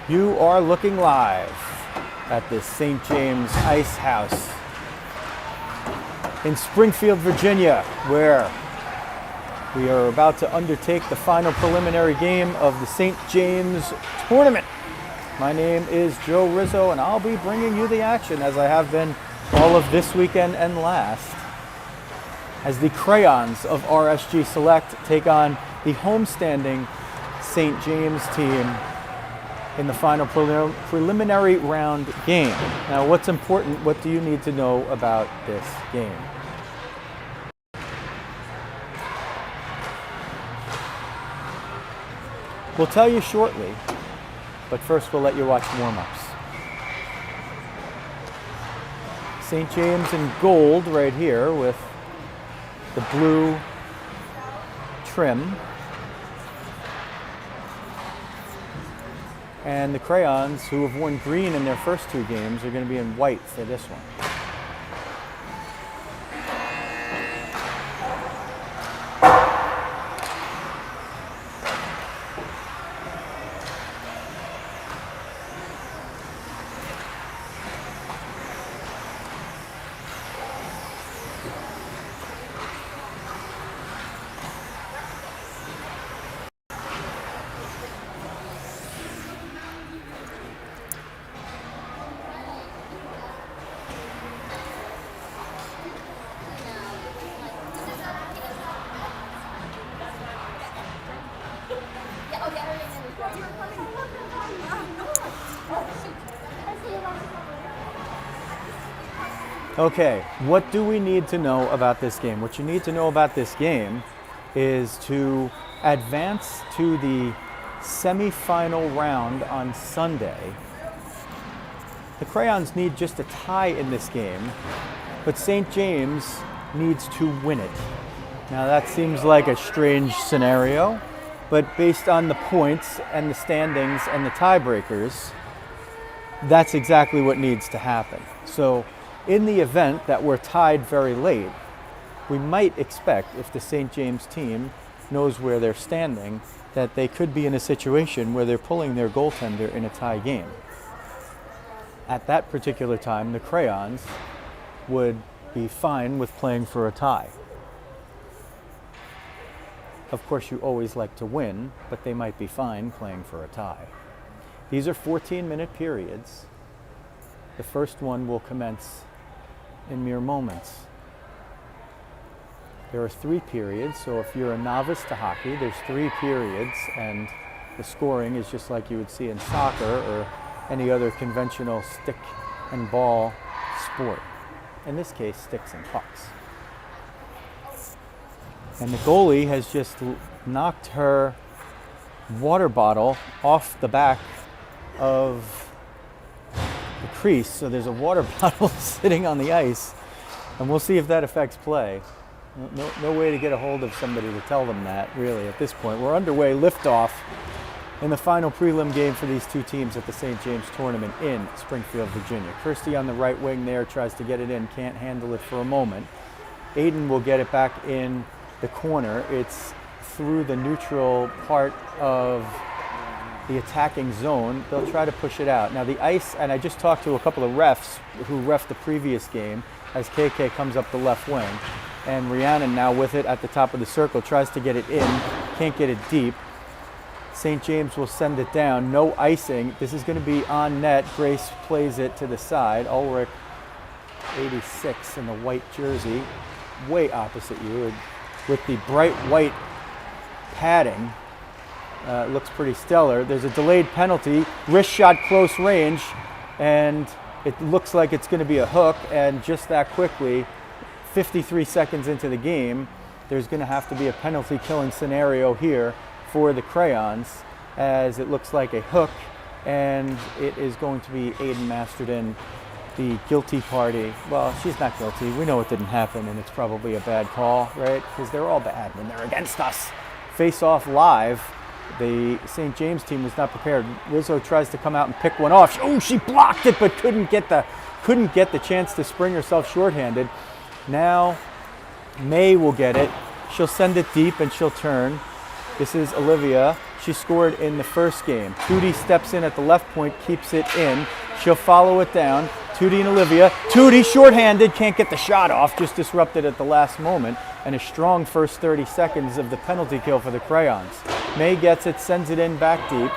You are looking live at the St. James Ice House in Springfield, Virginia, where we are about to undertake the final preliminary game of the St. James tournament. My name is Joe Rizzo, and I'll be bringing you the action, as I have been all of this weekend and last, as the Crayons of RSG Select take on the homestanding St. James team in the final preliminary round game. Now, what's important? What do you need to know about this game? We'll tell you shortly, but first we'll let you watch warm-ups. St. James in gold right here with the blue trim. And the Crayons, who have worn green in their first two games, are going to be in white for this one. Okay, what do we need to know about this game? What you need to know about this game is to advance to the semifinal round on Sunday. The Crayons need just a tie in this game, but St. James needs to win it. Now that seems like a strange scenario, but based on the points and the standings and the tiebreakers, that's exactly what needs to happen. So in the event that we're tied very late, we might expect, if the St. James team knows where they're standing, that they could be in a situation where they're pulling their goaltender in a tie game. At that particular time, the Crayons would be fine with playing for a tie. Of course, you always like to win, but they might be fine playing for a tie. These are 14-minute periods. The first one will commence in mere moments. There are 3 periods, so if you're a novice to hockey, there's 3 periods, and the scoring is just like you would see in soccer or any other conventional stick and ball sport. In this case, sticks and pucks. And the goalie has just knocked her water bottle off the back of the crease, so there's a water bottle sitting on the ice, and we'll see if that affects play. No way to get a hold of somebody to tell them that, really, at this point. We're underway, liftoff, in the final prelim game for these two teams at the St. James tournament in Springfield, Virginia. Kirsty on the right wing there tries to get it in, can't handle it for a moment. Aiden will get it back in the corner. It's through the neutral part of the attacking zone. They'll try to push it out. Now the ice, and I just talked to a couple of refs who reffed the previous game as KK comes up the left wing. And Rhiannon now with it at the top of the circle, tries to get it in, can't get it deep. St. James will send it down, no icing. This is going to be on net. Grace plays it to the side. Ulrich, 86 in the white jersey, way opposite you with the bright white padding. Looks pretty stellar. There's a delayed penalty, wrist shot close range, and it looks like it's going to be a hook, and just that quickly, 53 seconds into the game, there's going to have to be a penalty killing scenario here for the Crayons, as it looks like a hook, and it is going to be Aiden Masterton, the guilty party. Well, she's not guilty. We know it didn't happen, and it's probably a bad call, right? Because they're all bad when they're against us. Face off live. The St. James team was not prepared. Rizzo tries to come out and pick one off. Oh, she blocked it, but couldn't get the chance to spring herself shorthanded. Now May will get it. She'll send it deep and she'll turn. This is Olivia. she scored in the first game. Tootie steps in at the left point, keeps it in. She'll follow it down. Tootie and Olivia. Tootie shorthanded, can't get the shot off, just disrupted at the last moment. And a strong first 30 seconds of the penalty kill for the Crayons. May gets it, sends it in back deep.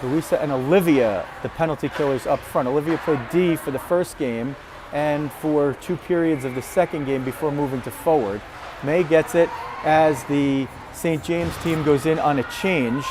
Louisa and Olivia, the penalty killers up front. Olivia played D for the first game and for 2 periods of the second game before moving to forward. May gets it as the St. James team goes in on a change.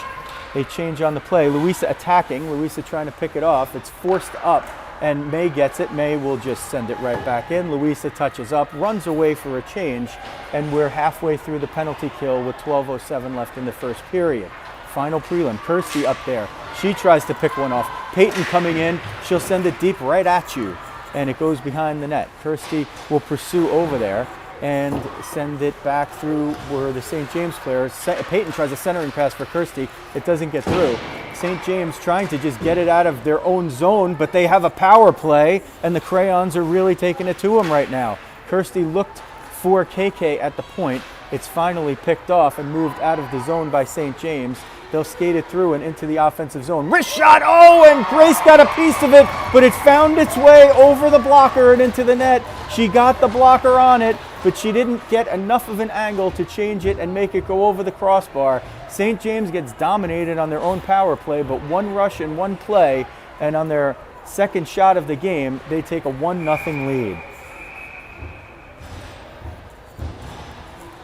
They change on the play. Louisa attacking. Louisa trying to pick it off. It's forced up, and May gets it. May will just send it right back in. Louisa touches up, runs away for a change, and we're halfway through the penalty kill with 12:07 left in the first period. Final prelim. Kirsty up there. She tries to pick one off. Peyton coming in. She'll send it deep right at you, and it goes behind the net. Kirsty will pursue over there and send it back through where the St. James player, Peyton tries a centering pass for Kirsty. It doesn't get through. St. James trying to just get it out of their own zone, but they have a power play, and the Crayons are really taking it to them right now. Kirsty looked for KK at the point. It's finally picked off and moved out of the zone by St. James. They'll skate it through and into the offensive zone. Wrist shot, oh, and Grace got a piece of it, but it found its way over the blocker and into the net. She got the blocker on it, but she didn't get enough of an angle to change it and make it go over the crossbar. St. James gets dominated on their own power play, but one rush and one play, and on their second shot of the game, they take a 1-0 lead.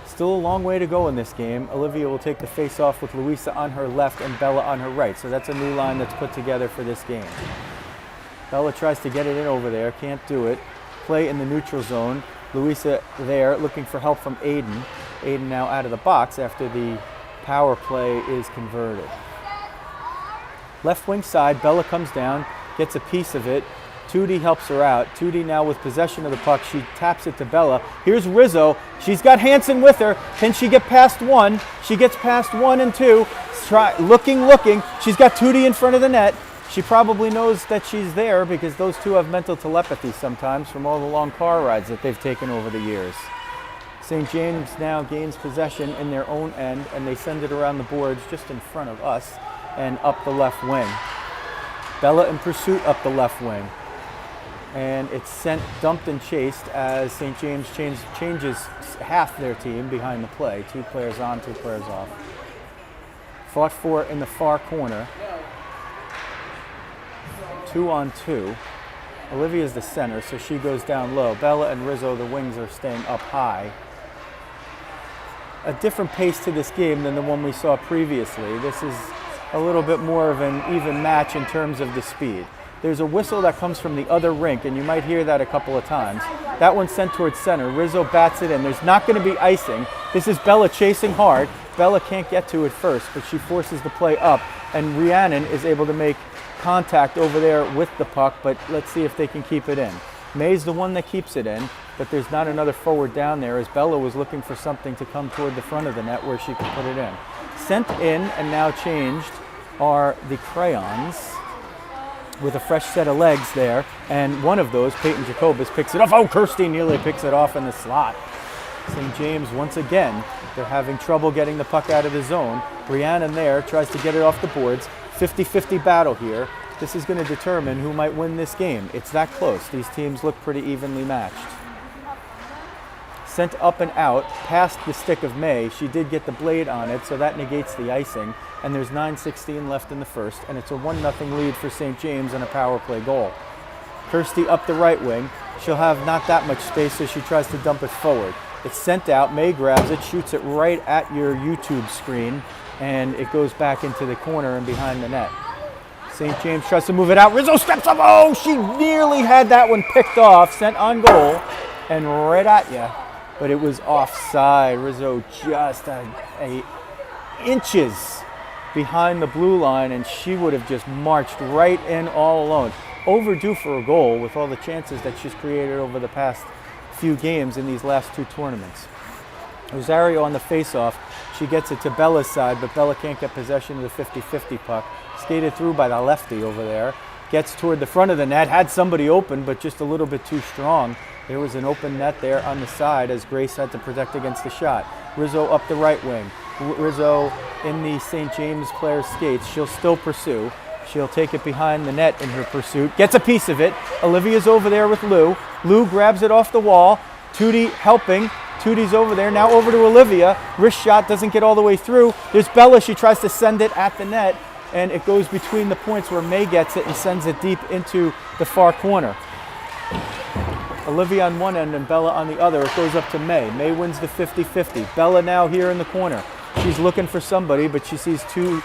Still a long way to go in this game. Olivia will take the face-off with Louisa on her left and Bella on her right. So that's a new line that's put together for this game. Bella tries to get it in over there, can't do it. Play in the neutral zone. Louisa there looking for help from Aiden. Aiden now out of the box after the power play is converted. Left wing side, Bella comes down, gets a piece of it. Tootie helps her out. Tootie now with possession of the puck. She taps it to Bella. Here's Rizzo. She's got Hansen with her. Can she get past one? She gets past 1 and 2. Looking. She's got Tootie in front of the net. She probably knows that she's there because those two have mental telepathy sometimes from all the long car rides that they've taken over the years. St. James now gains possession in their own end, and they send it around the boards just in front of us and up the left wing. Bella in pursuit up the left wing. And it's sent, dumped and chased as St. James changes half their team behind the play. 2 players on, 2 players off. Fought for in the far corner. 2 on 2. Olivia's the center, so she goes down low. Bella and Rizzo, the wings, are staying up high. A different pace to this game than the one we saw previously. This is a little bit more of an even match in terms of the speed. There's a whistle that comes from the other rink, and you might hear that a couple of times. That one's sent towards center. Rizzo bats it in. There's not going to be icing. This is Bella chasing hard. Bella can't get to it first, but she forces the play up, and Rhiannon is able to make contact over there with the puck, but let's see if they can keep it in. May's the one that keeps it in, but there's not another forward down there as Bella was looking for something to come toward the front of the net where she could put it in. Sent in and now changed are the Crayons, with a fresh set of legs there, and one of those, Peyton Jacobus, picks it off. Oh, Kirsty nearly picks it off in the slot. St. James, once again, they're having trouble getting the puck out of the zone. Rhiannon there tries to get it off the boards. 50-50 battle here. This is going to determine who might win this game. It's that close. These teams look pretty evenly matched. Sent up and out, past the stick of May. She did get the blade on it, so that negates the icing. And there's 9:16 left in the first, and it's a 1-0 lead for St. James and a power play goal. Kirsty up the right wing. She'll have not that much space, so she tries to dump it forward. It's sent out. May grabs it, shoots it right at your YouTube screen, and it goes back into the corner and behind the net. St. James tries to move it out. Rizzo steps up. Oh, she nearly had that one picked off, sent on goal, and right at you. But it was offside. Rizzo just inches behind the blue line, and she would have just marched right in all alone. Overdue for a goal with all the chances that she's created over the past few games in these last 2 tournaments. Rosario on the face-off. She gets it to Bella's side, but Bella can't get possession of the 50-50 puck. Skated through by the lefty over there. Gets toward the front of the net. Had somebody open, but just a little bit too strong. There was an open net there on the side as Grace had to protect against the shot. Rizzo up the right wing. Rizzo in the St. James player's skates. She'll still pursue. She'll take it behind the net in her pursuit. Gets a piece of it. Olivia's over there with Lou. Lou grabs it off the wall. Tootie helping. Tootie's over there. Now over to Olivia. Wrist shot doesn't get all the way through. There's Bella. She tries to send it at the net, and it goes between the points where May gets it and sends it deep into the far corner. Olivia on one end and Bella on the other. It goes up to May. May wins the 50-50. Bella now here in the corner. She's looking for somebody, but she sees two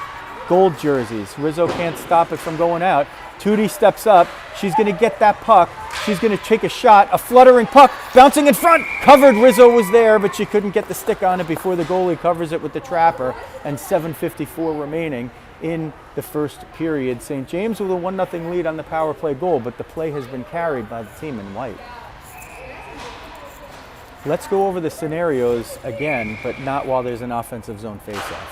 gold jerseys. Rizzo can't stop it from going out. Tootie steps up. She's going to get that puck. She's going to take a shot. A fluttering puck bouncing in front. Covered. Rizzo was there, but she couldn't get the stick on it before the goalie covers it with the trapper. And 7:54 remaining in the first period. St. James with a 1-0 lead on the power play goal, but the play has been carried by the team in white. Let's go over the scenarios again, but not while there's an offensive zone faceoff,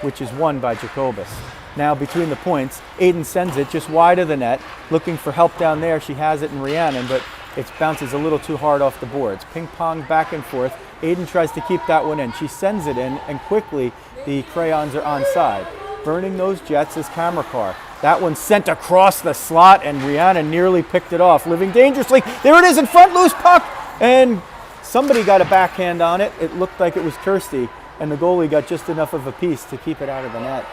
which is won by Jacobus. Now between the points, Aiden sends it just wide of the net, looking for help down there. She has it in Rhiannon, but it bounces a little too hard off the boards. Ping pong back and forth. Aiden tries to keep that one in. She sends it in, and quickly the Crayons are onside. Burning those jets is Camera Car. That one sent across the slot, and Rhiannon nearly picked it off. Living dangerously. There it is in front, loose puck, and somebody got a backhand on it. It looked like it was Kirsty, and the goalie got just enough of a piece to keep it out of the net.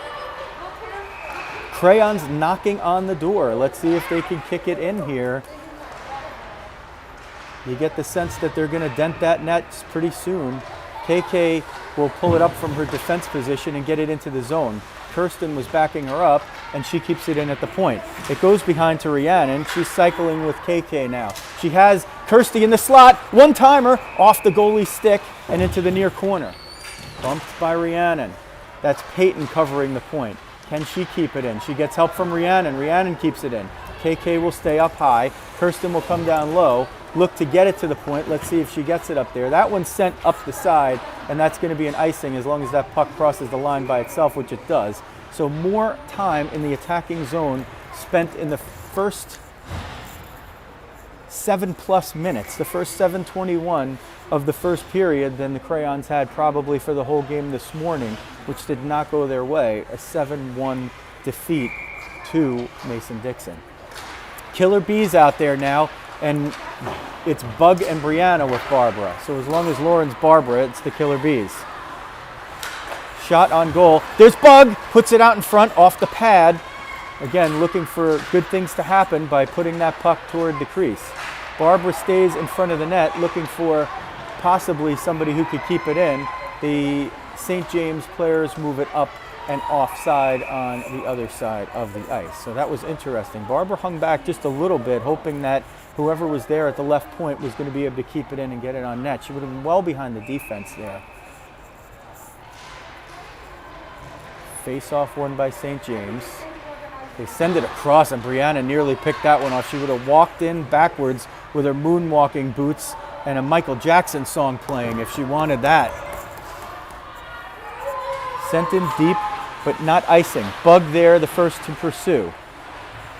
Crayons knocking on the door. Let's see if they can kick it in here. You get the sense that they're going to dent that net pretty soon. KK will pull it up from her defense position and get it into the zone. Kirsten was backing her up, and she keeps it in at the point. It goes behind to Rhiannon. She's cycling with KK now. She has Kirsty in the slot. One-timer off the goalie's stick and into the near corner. Bumped by Rhiannon. That's Peyton covering the point. Can she keep it in? She gets help from Rhiannon. Rhiannon keeps it in. KK will stay up high. Kirsten will come down low. Look to get it to the point. Let's see if she gets it up there. That one's sent up the side, and that's going to be an icing as long as that puck crosses the line by itself, which it does. So more time in the attacking zone spent in the first 7+ minutes, the first 7:21 of the first period than the Crayons had probably for the whole game this morning, which did not go their way. A 7-1 defeat to Mason-Dixon. Killer Bees out there now, and it's Bug and Brianna with Barbara. So as long as Lauren's Barbara, it's the Killer Bees. Shot on goal. There's Bug, puts it out in front off the pad. Again, looking for good things to happen by putting that puck toward the crease. Barbara stays in front of the net, looking for possibly somebody who could keep it in. The St. James players move it up and offside on the other side of the ice. So that was interesting. Barbara hung back just a little bit, hoping that whoever was there at the left point was going to be able to keep it in and get it on net. She would have been well behind the defense there. Face-off won by St. James. They send it across, and Brianna nearly picked that one off. She would have walked in backwards with her moonwalking boots and a Michael Jackson song playing if she wanted that. Sent in deep, but not icing. Bug there, the first to pursue.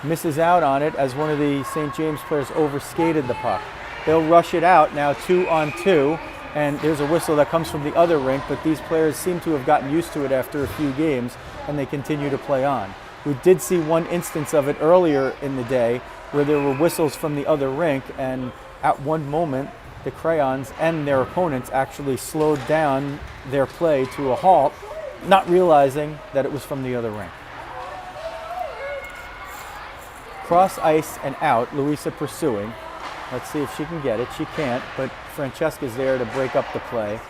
Misses out on it as one of the St. James players overskated the puck. They'll rush it out now 2-on-2, and there's a whistle that comes from the other rink, but these players seem to have gotten used to it after a few games, and they continue to play on. We did see one instance of it earlier in the day where there were whistles from the other rink, and at one moment the Crayons and their opponents actually slowed down their play to a halt, not realizing that it was from the other rink. Cross ice and out, Louisa pursuing. Let's see if she can get it. She can't, but Francesca's there to break up the play.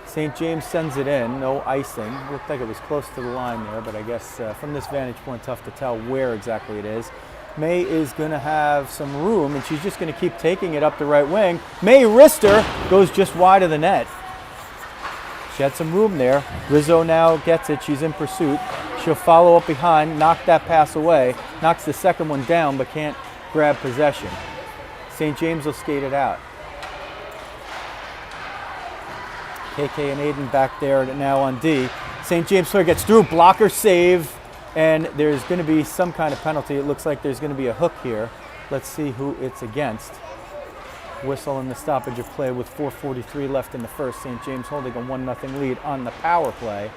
St. James sends it in, no icing. Looked like it was close to the line there, but I guess from this vantage point, tough to tell where exactly it is. May is going to have some room, and she's just going to keep taking it up the right wing. May Rister goes just wide of the net. She had some room there. Rizzo now gets it. She's in pursuit. She'll follow up behind, knock that pass away, knocks the second one down, but can't grab possession. St. James will skate it out. KK and Aiden back there now on D. St. James player gets through, blocker save, and there's going to be some kind of penalty. It looks like there's going to be a hook here. Let's see who it's against. Whistle in the stoppage of play with 4:43 left in the first. St. James holding a 1-0 lead on the power play.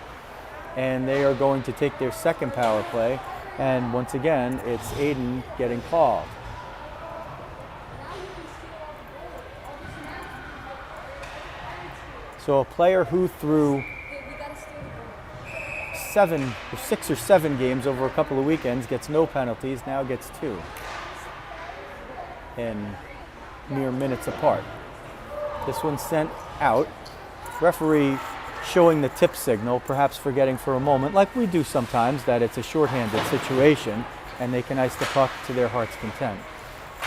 And they are going to take their second power play. And once again, it's Aiden getting called. So a player who threw 6 or 7 games over a couple of weekends gets no penalties, now gets 2 in mere minutes apart. This one's sent out. Referee showing the tip signal, perhaps forgetting for a moment, like we do sometimes, that it's a shorthanded situation and they can ice the puck to their heart's content.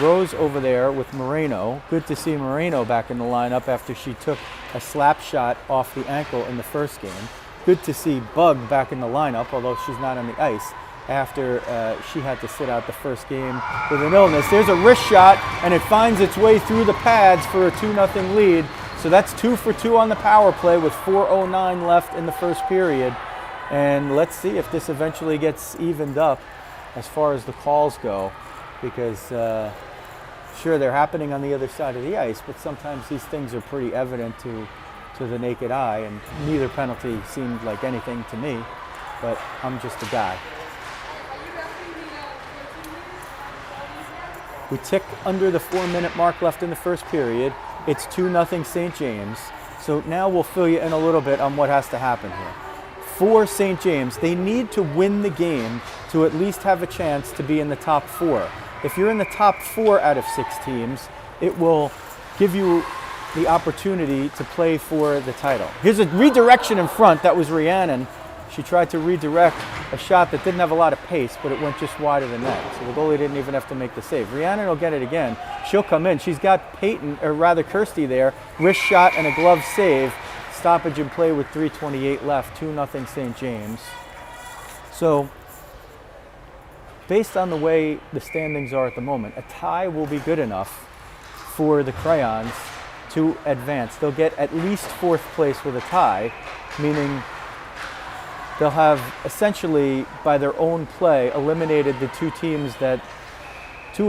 Rose over there with Moreno. Good to see Moreno back in the lineup after she took a slap shot off the ankle in the first game. Good to see Bug back in the lineup, although she's not on the ice, after she had to sit out the first game with an illness. There's a wrist shot, and it finds its way through the pads for a 2-0 lead. So that's 2 for 2 on the power play with 4:09 left in the first period. And let's see if this eventually gets evened up as far as the calls go, because sure, they're happening on the other side of the ice, but sometimes these things are pretty evident to the naked eye, and neither penalty seemed like anything to me, but I'm just a guy. We tick under the 4-minute mark left in the first period. It's 2-0 St. James. So now we'll fill you in a little bit on what has to happen here. For St. James, they need to win the game to at least have a chance to be in the top 4. If you're in the top 4 out of 6 teams, it will give you the opportunity to play for the title. Here's a redirection in front. That was Rhiannon. She tried to redirect a shot that didn't have a lot of pace, but it went just wide of the net. So the goalie didn't even have to make the save. Rhiannon will get it again. She'll come in. She's got Kirsty there. Wrist shot and a glove save. Stoppage in play with 3:28 left. 2-0 St. James. So based on the way the standings are at the moment, a tie will be good enough for the Crayons to advance. They'll get at least 4th place with a tie, meaning they'll have essentially, by their own play, eliminated the two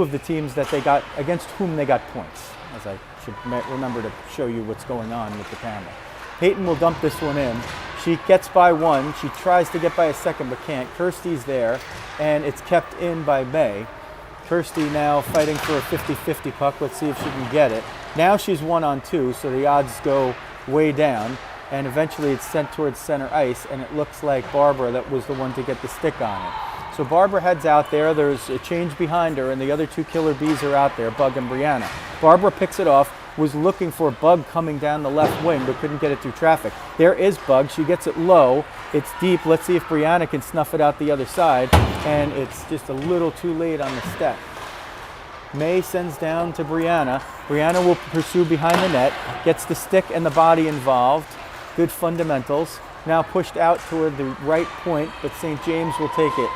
of the teams that they got, against whom they got points, as I should remember to show you what's going on with the camera. Peyton will dump this one in. She gets by one. She tries to get by a second, but can't. Kirsty's there, and it's kept in by May. Kirsty now fighting for a 50-50 puck. Let's see if she can get it. Now she's 1-on-2, so the odds go way down, and eventually it's sent towards center ice, and it looks like Barbara that was the one to get the stick on it. So Barbara heads out there. There's a change behind her, and the other 2 killer bees are out there, Bug and Brianna. Barbara picks it off, was looking for Bug coming down the left wing, but couldn't get it through traffic. There is Bug. She gets it low. It's deep. Let's see if Brianna can snuff it out the other side, and it's just a little too late on the step. May sends down to Brianna. Brianna will pursue behind the net, gets the stick and the body involved. Good fundamentals. Now pushed out toward the right point, but St. James will take it,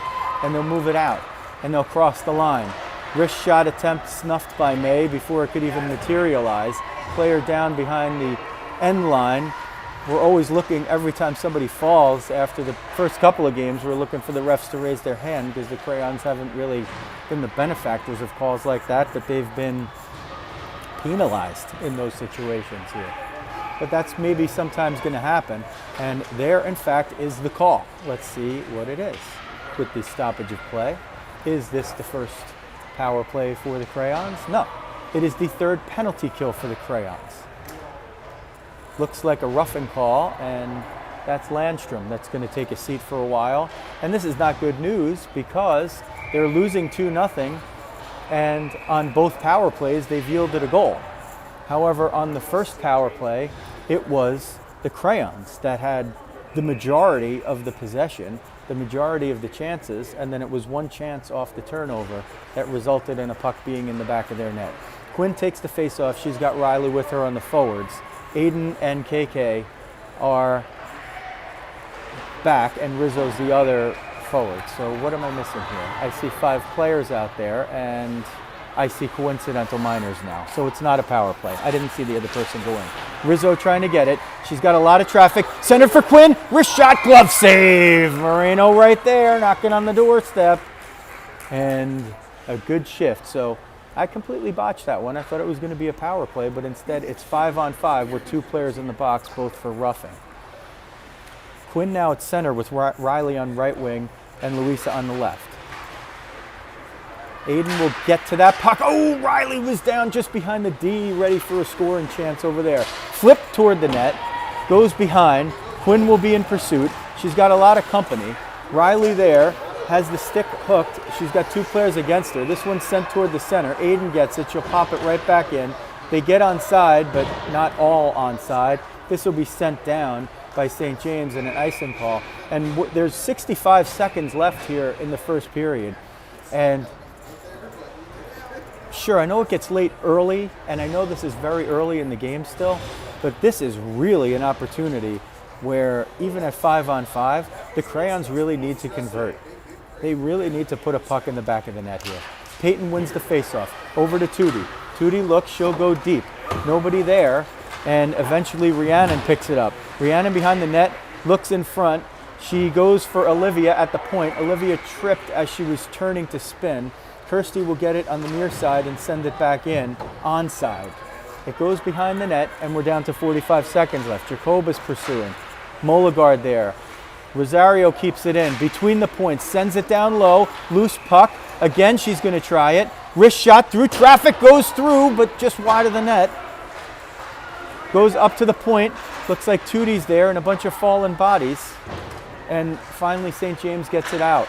and they'll move it out, and they'll cross the line. Wrist shot attempt snuffed by May before it could even materialize. Player down behind the end line. We're always looking, every time somebody falls after the first couple of games, we're looking for the refs to raise their hand, because the Crayons haven't really been the benefactors of calls like that, but they've been penalized in those situations here. But that's maybe sometimes going to happen, and there, in fact, is the call. Let's see what it is with the stoppage of play. Is this the first power play for the Crayons? No. It is the 3rd penalty kill for the Crayons. Looks like a roughing call, and that's Landstrom. That's going to take a seat for a while. And this is not good news, because they're losing 2-0, and on both power plays, they've yielded a goal. However, on the first power play, it was the Crayons that had the majority of the possession, the majority of the chances, and then it was one chance off the turnover that resulted in a puck being in the back of their net. Quinn takes the face-off. She's got Riley with her on the forwards. Aiden and KK are back, and Rizzo's the other forward. So what am I missing here? I see 5 players out there, and I see coincidental minors now. So it's not a power play. I didn't see the other person go in. Rizzo trying to get it. She's got a lot of traffic. Centered for Quinn. Wrist shot, glove save. Moreno right there, knocking on the doorstep. And a good shift. So I completely botched that one. I thought it was going to be a power play, but instead it's 5-on-5 with 2 players in the box, both for roughing. Quinn now at center with Riley on right wing and Louisa on the left. Aiden will get to that puck. Oh, Riley was down just behind the D, ready for a scoring chance over there. Flip toward the net, goes behind. Quinn will be in pursuit. She's got a lot of company. Riley there has the stick hooked. She's got 2 players against her. This one's sent toward the center. Aiden gets it. She'll pop it right back in. They get onside, but not all onside. This will be sent down by St. James in an icing call. And there's 65 seconds left here in the first period. And sure, I know it gets late early, and I know this is very early in the game still, but this is really an opportunity where even at 5-on-5, the Crayons really need to convert. They really need to put a puck in the back of the net here. Peyton wins the faceoff. Over to Tootie. Tootie looks, she'll go deep. Nobody there, and eventually Rhiannon picks it up. Rhiannon behind the net, looks in front. She goes for Olivia at the point. Olivia tripped as she was turning to spin. Kirsty will get it on the near side and send it back in, onside. It goes behind the net, and we're down to 45 seconds left. Jacob is pursuing. Moligard there. Rosario keeps it in. Between the points, sends it down low. Loose puck. Again, she's going to try it. Wrist shot through traffic, goes through, but just wide of the net. Goes up to the point. Looks like Tootie's there and a bunch of fallen bodies. And finally, St. James gets it out.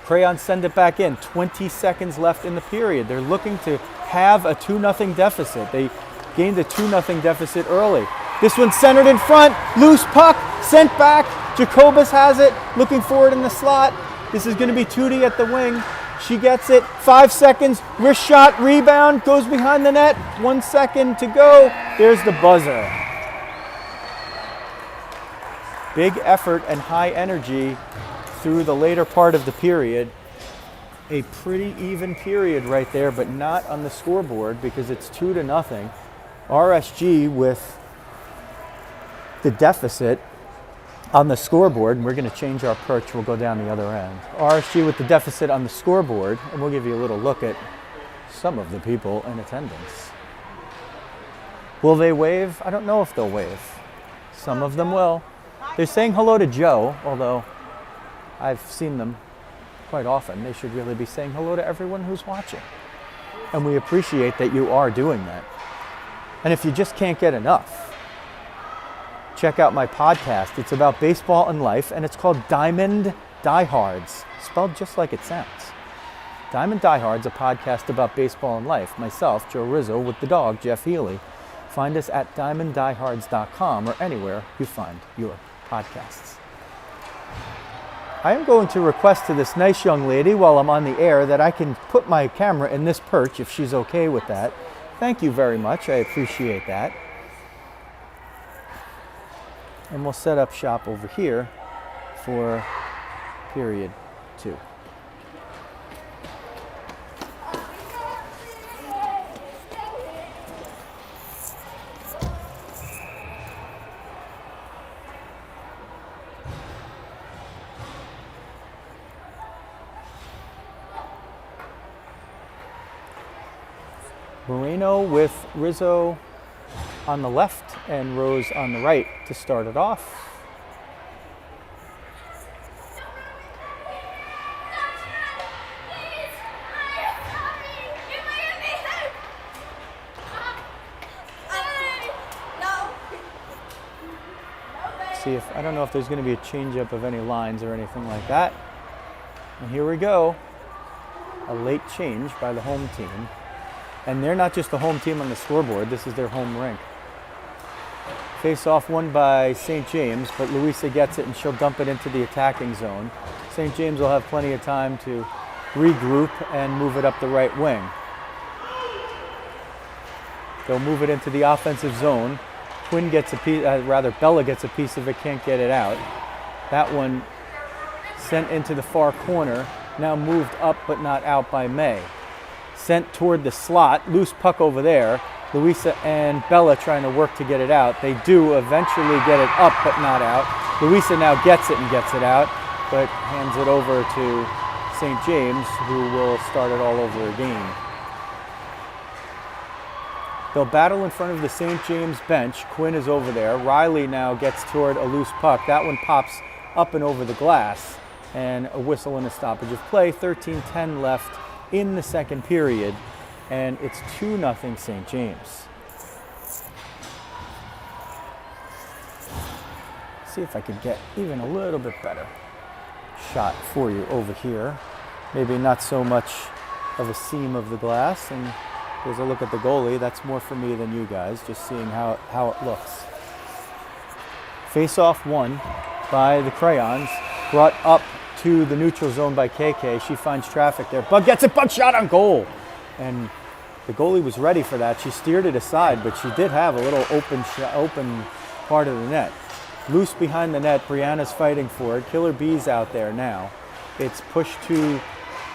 Crayons send it back in. 20 seconds left in the period. They're looking to have a 2-0 deficit. They gained a 2-0 deficit early. This one's centered in front. Loose puck, sent back. Jacobus has it, looking for it in the slot. This is going to be Tootie at the wing. She gets it. 5 seconds. Wrist shot, rebound, goes behind the net. 1 second to go. There's the buzzer. Big effort and high energy through the later part of the period. A pretty even period right there, but not on the scoreboard because it's 2-0. RSG with the deficit on the scoreboard, and we're going to change our perch. We'll go down the other end. RSG with the deficit on the scoreboard, and we'll give you a little look at some of the people in attendance. Will they wave? I don't know if they'll wave. Some of them will. They're saying hello to Joe, although I've seen them quite often. They should really be saying hello to everyone who's watching. And we appreciate that you are doing that. And if you just can't get enough, check out my podcast. It's about baseball and life, and it's called Diamond Diehards, spelled just like it sounds. Diamond Diehards, a podcast about baseball and life. Myself, Joe Rizzo, with the dog, Jeff Healy. Find us at diamonddiehards.com or anywhere you find your podcasts. I am going to request to this nice young lady while I'm on the air that I can put my camera in this perch if she's okay with that. Thank you very much. I appreciate that. And we'll set up shop over here for period 2. Moreno with Rizzo on the left and Rose on the right to start it off. See if, I don't know if there's going to be a changeup of any lines or anything like that. And here we go. A late change by the home team. And they're not just the home team on the scoreboard, this is their home rink. Face off won by St. James, but Louisa gets it and she'll dump it into the attacking zone. St. James will have plenty of time to regroup and move it up the right wing. They'll move it into the offensive zone. Quinn gets a piece, Bella gets a piece of it, can't get it out. That one sent into the far corner, now moved up but not out by May. Sent toward the slot, loose puck over there. Louisa and Bella trying to work to get it out. They do eventually get it up but not out. Louisa now gets it and gets it out, but hands it over to St. James, who will start it all over again. They'll battle in front of the St. James bench. Quinn is over there. Riley now gets toward a loose puck. That one pops up and over the glass. And a whistle and a stoppage of play. 13:10 left in the second period. And it's 2-0 St. James. See if I could get even a little bit better shot for you over here. Maybe not so much of a seam of the glass. And here's a look at the goalie. That's more for me than you guys, just seeing how it looks. Face-off won by the Crayons. Brought up to the neutral zone by KK. She finds traffic there. Bug gets it. Bug shot on goal. And the goalie was ready for that. She steered it aside, but she did have a little open part of the net. Loose behind the net. Brianna's fighting for it. Killer Bee's out there now. It's pushed to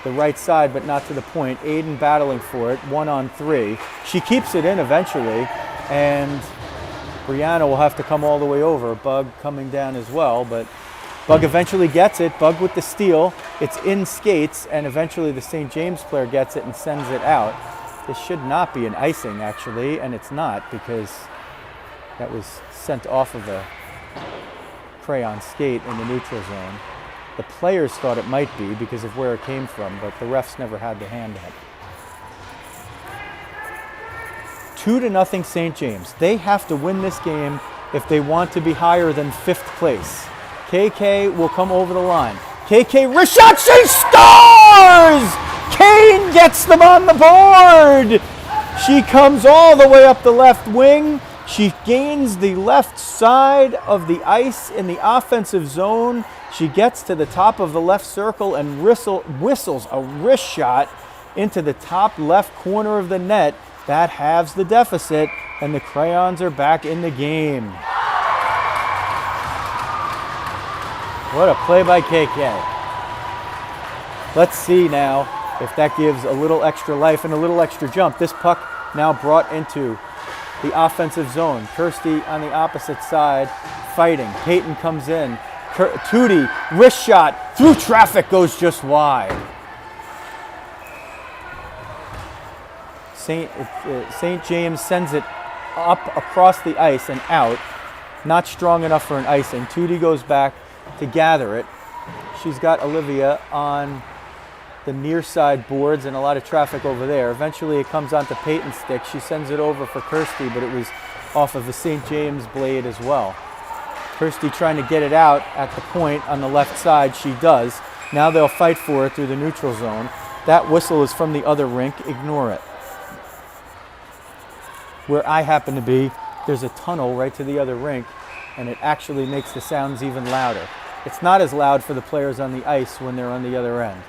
the right side, but not to the point. Aiden battling for it. 1-on-3. She keeps it in eventually, and Brianna will have to come all the way over. Bug coming down as well, but Bug eventually gets it. Bug with the steal. It's in skates, and eventually the St. James player gets it and sends it out. This should not be an icing, actually, and it's not, because that was sent off of a Crayon skate in the neutral zone. The players thought it might be because of where it came from, but the refs never had the hand on it. 2-0 St. James. They have to win this game if they want to be higher than 5th place. KK will come over the line. KK wrist shot, she scores! Kane gets them on the board! She comes all the way up the left wing. She gains the left side of the ice in the offensive zone. She gets to the top of the left circle and whistles a wrist shot into the top left corner of the net. That halves the deficit, and the Crayons are back in the game. What a play by KK. Let's see now if that gives a little extra life and a little extra jump. This puck now brought into the offensive zone. Kirsty on the opposite side fighting. Peyton comes in. Tootie, wrist shot, through traffic, goes just wide. St. James sends it up across the ice and out. Not strong enough for an icing. Tootie goes back to gather it. She's got Olivia on the near side boards and a lot of traffic over there. Eventually it comes onto Peyton's stick. She sends it over for Kirsty, but it was off of the St. James blade as well. Kirsty trying to get it out at the point on the left side. She does. Now they'll fight for it through the neutral zone. That whistle is from the other rink. Ignore it. Where I happen to be, there's a tunnel right to the other rink, and it actually makes the sounds even louder. It's not as loud for the players on the ice when they're on the other end.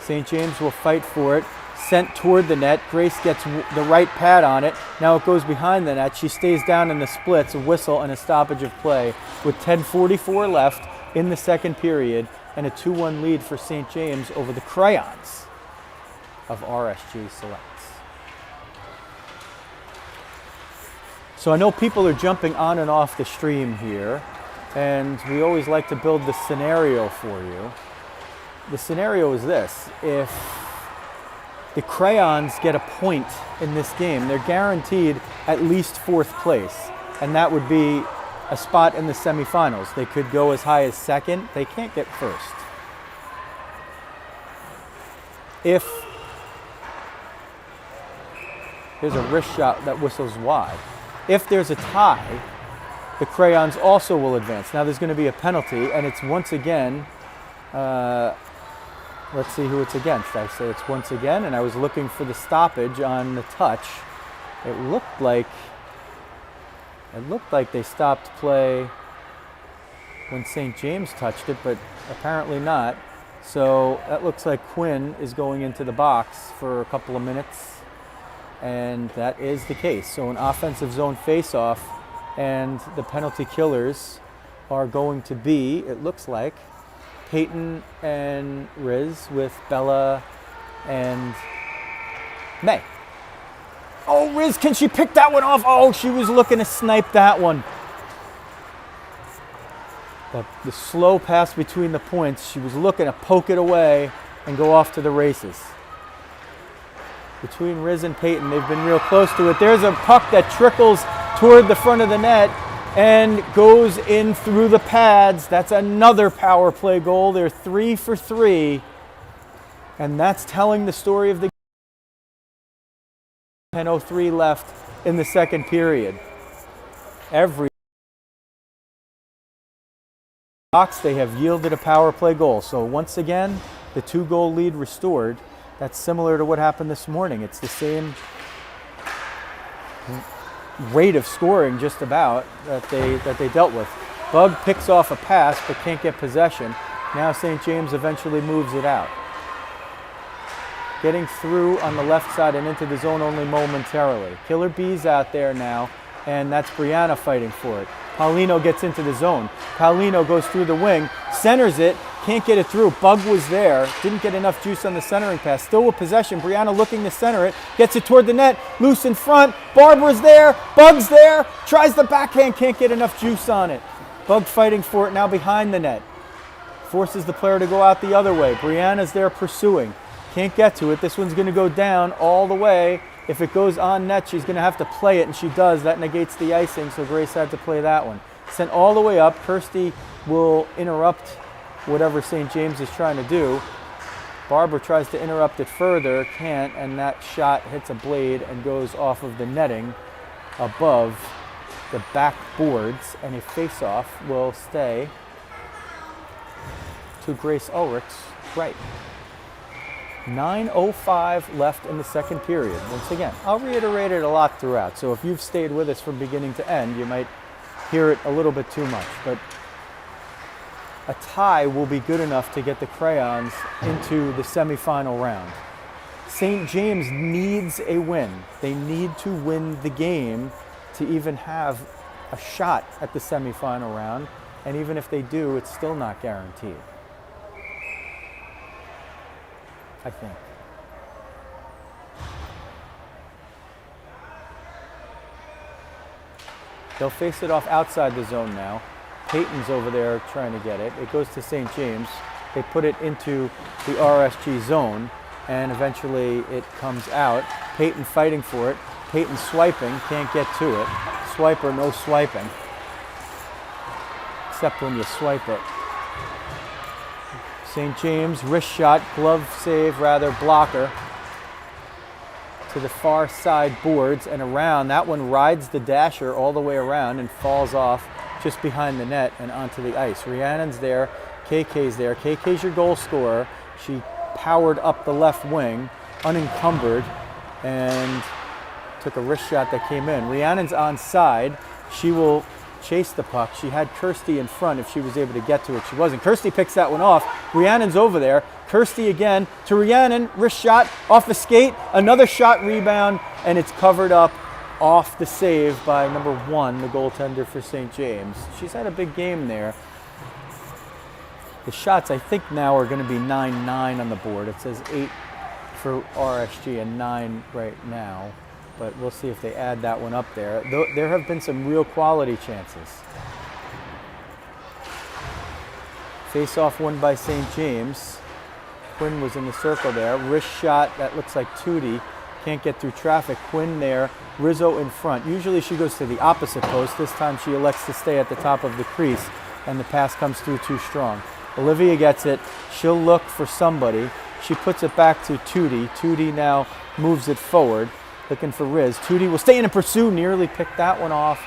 St. James will fight for it. Sent toward the net. Grace gets the right pad on it. Now it goes behind the net. She stays down in the splits, a whistle and a stoppage of play with 10:44 left in the second period and a 2-1 lead for St. James over the Crayons of RSG Selects. So I know people are jumping on and off the stream here, and we always like to build the scenario for you. The scenario is this: if the Crayons get a point in this game, they're guaranteed at least 4th place, and that would be a spot in the semifinals. They could go as high as 2nd. They can't get 1st. If there's a wrist shot that whistles wide, if there's a tie, the Crayons also will advance. Now there's going to be a penalty, and it's once again, let's see who it's against. I say it's once again, and I was looking for the stoppage on the touch. It looked like they stopped play when St. James touched it, but apparently not. So that looks like Quinn is going into the box for a couple of minutes, and that is the case. So an offensive zone face-off, and the penalty killers are going to be, it looks like, Peyton and Riz with Bella and May. Oh, Riz, can she pick that one off? Oh, she was looking to snipe that one. The slow pass between the points, she was looking to poke it away and go off to the races. between Riz and Peyton. They've been real close to it. There's a puck that trickles toward the front of the net and goes in through the pads. That's another power play goal. They're 3 for 3. And that's telling the story of the game. 10:03 left in the second period. Every box, they have yielded a power play goal. So once again, the 2-goal lead restored. That's similar to what happened this morning. It's the same rate of scoring just about that they dealt with. Bug picks off a pass but can't get possession. Now St. James eventually moves it out. Getting through on the left side and into the zone only momentarily. Killer Bees out there now, and that's Brianna fighting for it. Paulino gets into the zone. Paulino goes through the wing, centers it, can't get it through. Bug was there, didn't get enough juice on the centering pass. Still with possession, Brianna looking to center it, gets it toward the net, loose in front. Barbara's there, Bug's there, tries the backhand, can't get enough juice on it. Bug fighting for it now behind the net. Forces the player to go out the other way. Brianna's there pursuing. Can't get to it. This one's going to go down all the way. If it goes on net, she's going to have to play it, and she does. That negates the icing, so Grace had to play that one. Sent all the way up. Kirsty will interrupt whatever St. James is trying to do. Barbara tries to interrupt it further, can't, and that shot hits a blade and goes off of the netting above the back boards, and a face-off will stay to Grace Ulrich's right. 9:05 left in the second period. Once again, I'll reiterate it a lot throughout, so if you've stayed with us from beginning to end, you might hear it a little bit too much, but a tie will be good enough to get the Crayons into the semifinal round. St. James needs a win. They need to win the game to even have a shot at the semifinal round, and even if they do, it's still not guaranteed, I think. They'll face it off outside the zone now. Peyton's over there trying to get it. It goes to St. James. They put it into the RSG zone, and eventually it comes out. Peyton fighting for it. Peyton swiping, can't get to it. Swiper, no swiping. Except when you swipe it. St. James, wrist shot, glove save, rather, blocker to the far side boards and around. That one rides the dasher all the way around and falls off just behind the net and onto the ice. Rhiannon's there, KK's there. KK's your goal scorer. She powered up the left wing, unencumbered, and took a wrist shot that came in. Rhiannon's onside. She will chase the puck. She had Kirsty in front if she was able to get to it. She wasn't. Kirsty picks that one off. Rhiannon's over there. Kirsty again to Rhiannon. Wrist shot off the skate. Another shot rebound, and it's covered up off the save by number 1, the goaltender for St. James. She's had a big game there. The shots, I think, now are going to be 9-9 on the board. It says 8 for RSG and 9 right now. But we'll see if they add that one up there. There have been some real quality chances. Face-off won by St. James. Quinn was in the circle there. Wrist shot, that looks like Tootie. Can't get through traffic. Quinn there. Rizzo in front. Usually she goes to the opposite post. This time she elects to stay at the top of the crease, and the pass comes through too strong. Olivia gets it. She'll look for somebody. She puts it back to Tootie. Tootie now moves it forward, looking for Riz. Tootie will stay in and pursue, nearly picked that one off.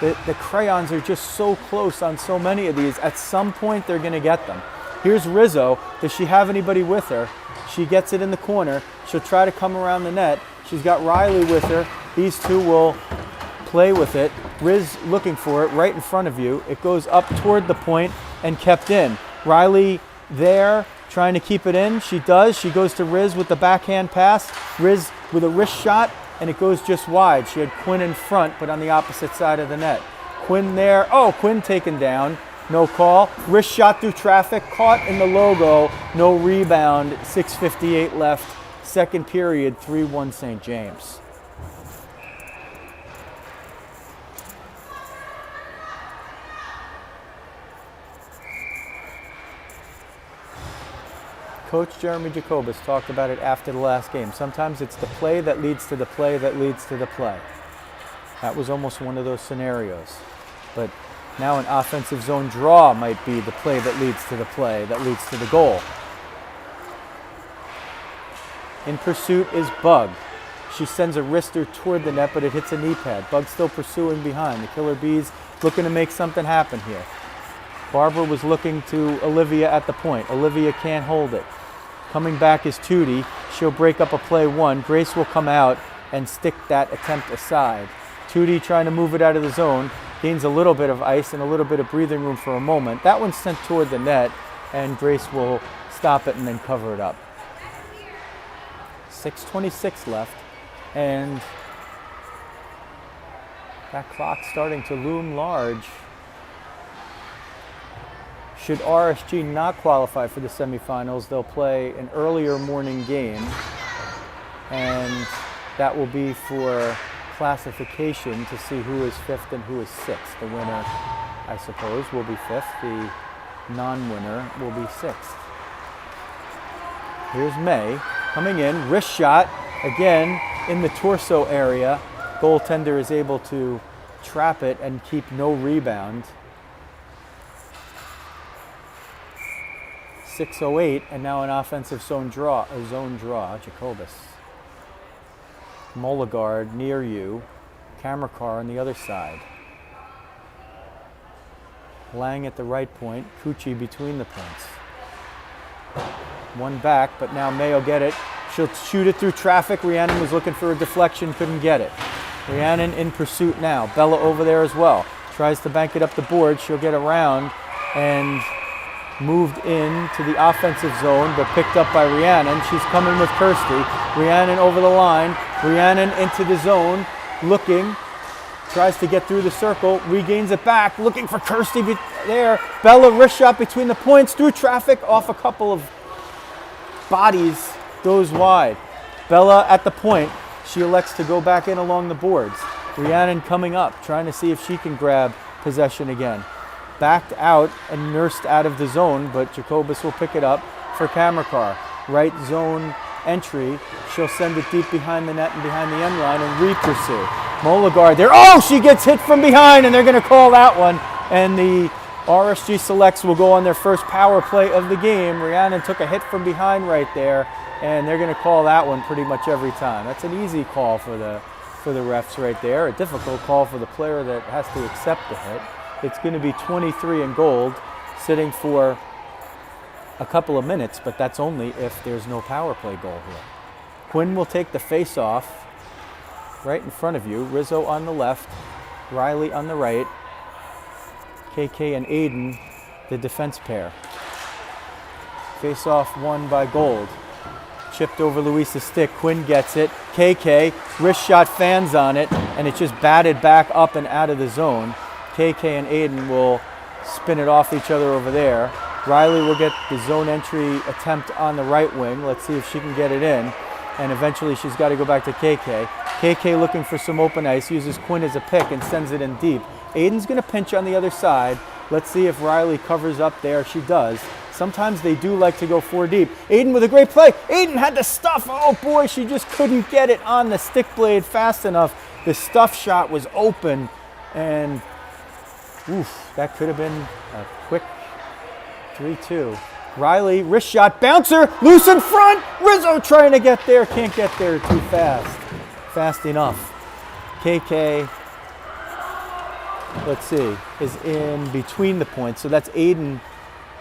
The Crayons are just so close on so many of these. At some point, they're going to get them. Here's Rizzo. Does she have anybody with her? She gets it in the corner. She'll try to come around the net. She's got Riley with her. These two will play with it. Riz looking for it right in front of you. It goes up toward the point and kept in. Riley there trying to keep it in. She does. She goes to Riz with the backhand pass. Riz with a wrist shot, and it goes just wide. She had Quinn in front, but on the opposite side of the net. Quinn there. Oh, Quinn taken down. No call. Wrist shot through traffic. Caught in the logo. No rebound. 6:58 left. Second period. 3-1 St. James. Coach Jeremy Jacobus talked about it after the last game. Sometimes it's the play that leads to the play that leads to the play. That was almost one of those scenarios. But now an offensive zone draw might be the play that leads to the play that leads to the goal. In pursuit is Bug. She sends a wrister toward the net, but it hits a knee pad. Bug still pursuing behind. The Killer Bees looking to make something happen here. Barbara was looking to Olivia at the point. Olivia can't hold it. Coming back is Tootie. She'll break up a play one. Grace will come out and stick that attempt aside. Tootie trying to move it out of the zone. Gains a little bit of ice and a little bit of breathing room for a moment. That one's sent toward the net, and Grace will stop it and then cover it up. 6:26 left, and that clock starting to loom large. Should RSG not qualify for the semifinals, they'll play an earlier morning game, and that will be for classification to see who is fifth and who is sixth. The winner, I suppose, will be fifth. The non-winner will be sixth. Here's May coming in, wrist shot, again in the torso area. Goaltender is able to trap it and keep no rebound. 6:08, and now an offensive zone draw, Jacobus. Molligard near you, camera car on the other side. Lang at the right point, Cucci between the points. One back, but now May will get it. She'll shoot it through traffic. Rhiannon was looking for a deflection, couldn't get it. Rhiannon in pursuit now. Bella over there as well. Tries to bank it up the board. She'll get around and moved into the offensive zone, but picked up by Rhiannon. She's coming with Kirsty. Rhiannon over the line. Rhiannon into the zone, looking. Tries to get through the circle, regains it back, looking for Kirsty there. Bella wrist shot between the points, through traffic, off a couple of bodies, goes wide. Bella at the point. She elects to go back in along the boards. Rhiannon coming up, trying to see if she can grab possession again. Backed out and nursed out of the zone, but Jacobus will pick it up for camera car. Right zone entry. She'll send it deep behind the net and behind the end line and re-pursue. Molligard there. Oh, she gets hit from behind, and they're going to call that one. And the RSG Selects will go on their first power play of the game. Rhiannon took a hit from behind right there, and they're going to call that one pretty much every time. That's an easy call for the refs right there. A difficult call for the player that has to accept the hit. It's going to be 23 in gold, sitting for a couple of minutes, but that's only if there's no power play goal here. Quinn will take the face-off right in front of you. Rizzo on the left, Riley on the right, KK and Aiden, the defense pair. Face-off won by Gold. Chipped over Luisa's stick. Quinn gets it. KK, wrist shot, fans on it, and it just batted back up and out of the zone. KK and Aiden will spin it off each other over there. Riley will get the zone entry attempt on the right wing. Let's see if she can get it in. And eventually she's got to go back to KK. KK looking for some open ice, uses Quinn as a pick and sends it in deep. Aiden's going to pinch on the other side. Let's see if Riley covers up there. She does. Sometimes they do like to go 4 deep. Aiden with a great play. Aiden had the stuff. Oh boy, she just couldn't get it on the stick blade fast enough. The stuff shot was open, and oof, that could have been a quick 3-2. Riley, wrist shot, bouncer, loose in front. Rizzo trying to get there, can't get there too fast enough. KK, let's see, is in between the points. So that's Aiden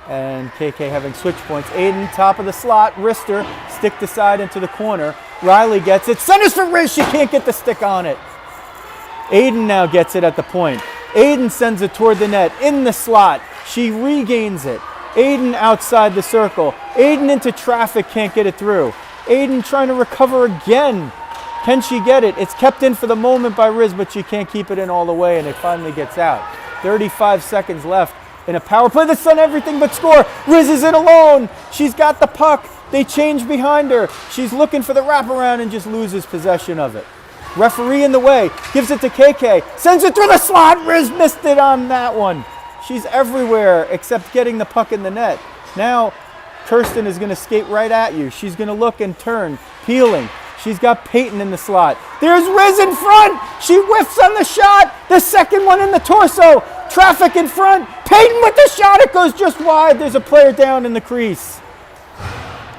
and KK having switch points. Aiden, top of the slot, wrister, stick the side into the corner. Riley gets it, centers for wrist, she can't get the stick on it. Aiden now gets it at the point. Aiden sends it toward the net, in the slot. She regains it. Aiden outside the circle. Aiden into traffic, can't get it through. Aiden trying to recover again. Can she get it? It's kept in for the moment by Riz, but she can't keep it in all the way, and it finally gets out. 35 seconds left in a power play that's done everything but score. Riz is in alone. She's got the puck. They change behind her. She's looking for the wraparound and just loses possession of it. Referee in the way, gives it to KK, sends it through the slot. Riz missed it on that one. She's everywhere except getting the puck in the net. Now Kirsten is going to skate right at you. She's going to look and turn, peeling. She's got Peyton in the slot. There's Riz in front. She whiffs on the shot. The second one in the torso. Traffic in front. Peyton with the shot. It goes just wide. There's a player down in the crease.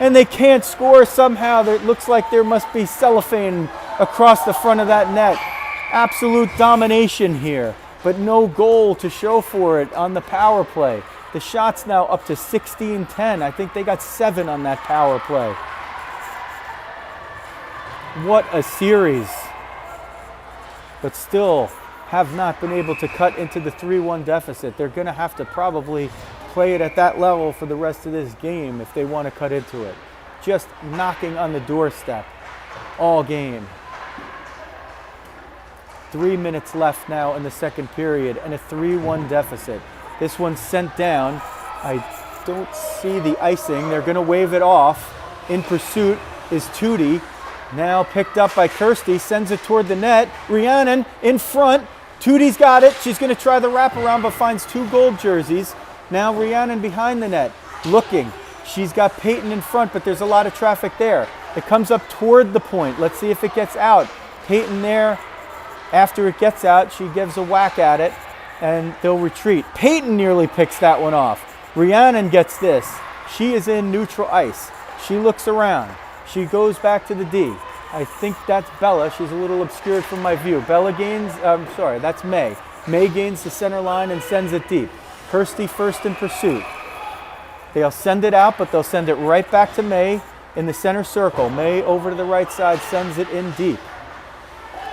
And they can't score somehow. It looks like there must be cellophane across the front of that net. Absolute domination here, but no goal to show for it on the power play. The shot's now up to 16-10. I think they got 7 on that power play. What a series. But still have not been able to cut into the 3-1 deficit. They're going to have to probably play it at that level for the rest of this game if they want to cut into it. Just knocking on the doorstep all game. 3 minutes left now in the second period and a 3-1 deficit. This one's sent down. I don't see the icing. They're going to wave it off. In pursuit is Tootie. Now picked up by Kirsty, sends it toward the net. Rhiannon in front. Tootie's got it. She's going to try the wraparound, but finds 2 gold jerseys. Now Rhiannon behind the net, looking. She's got Peyton in front, but there's a lot of traffic there. It comes up toward the point. Let's see if it gets out. Peyton there. After it gets out, she gives a whack at it, and they'll retreat. Peyton nearly picks that one off. Rhiannon gets this. She is in neutral ice. She looks around. She goes back to the D. I think that's Bella. She's a little obscured from my view. Bella gains, that's May. May gains the center line and sends it deep. Kirsty first in pursuit. They'll send it out, but they'll send it right back to May in the center circle. May over to the right side sends it in deep.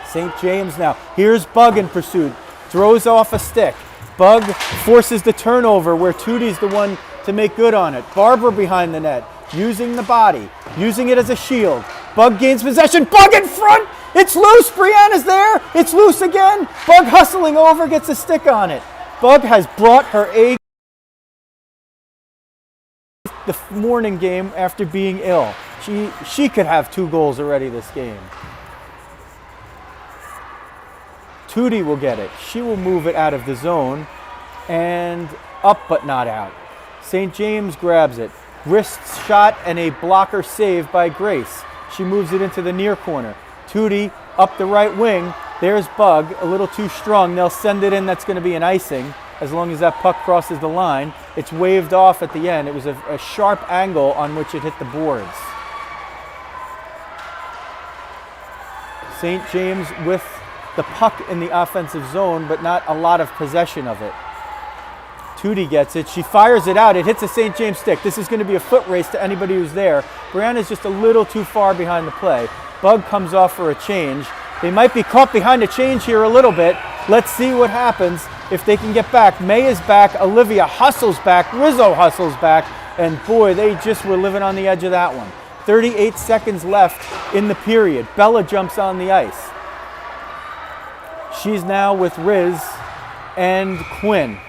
St. James now. Here's Bug in pursuit. Throws off a stick. Bug forces the turnover where Tootie's the one to make good on it. Barbara behind the net. Using the body, using it as a shield. Bug gains possession. Bug in front. It's loose. Brianna's there. It's loose again. Bug hustling over, gets a stick on it. Bug has brought her A the morning game after being ill. She could have 2 goals already this game. Tootie will get it. She will move it out of the zone and up but not out. St. James grabs it. Wrist shot and a blocker save by Grace. She moves it into the near corner. Tootie up the right wing. There's Bug, a little too strong. They'll send it in. That's going to be an icing as long as that puck crosses the line. It's waved off at the end. It was a sharp angle on which it hit the boards. St. James with the puck in the offensive zone, but not a lot of possession of it. Tootie gets it. She fires it out. It hits a St. James stick. This is going to be a foot race to anybody who's there. Brianna's just a little too far behind the play. Bug comes off for a change. They might be caught behind a change here a little bit. Let's see what happens if they can get back. May is back. Olivia hustles back. Rizzo hustles back. And boy, they just were living on the edge of that one. 38 seconds left in the period. Bella jumps on the ice. She's now with Riz and Quinn.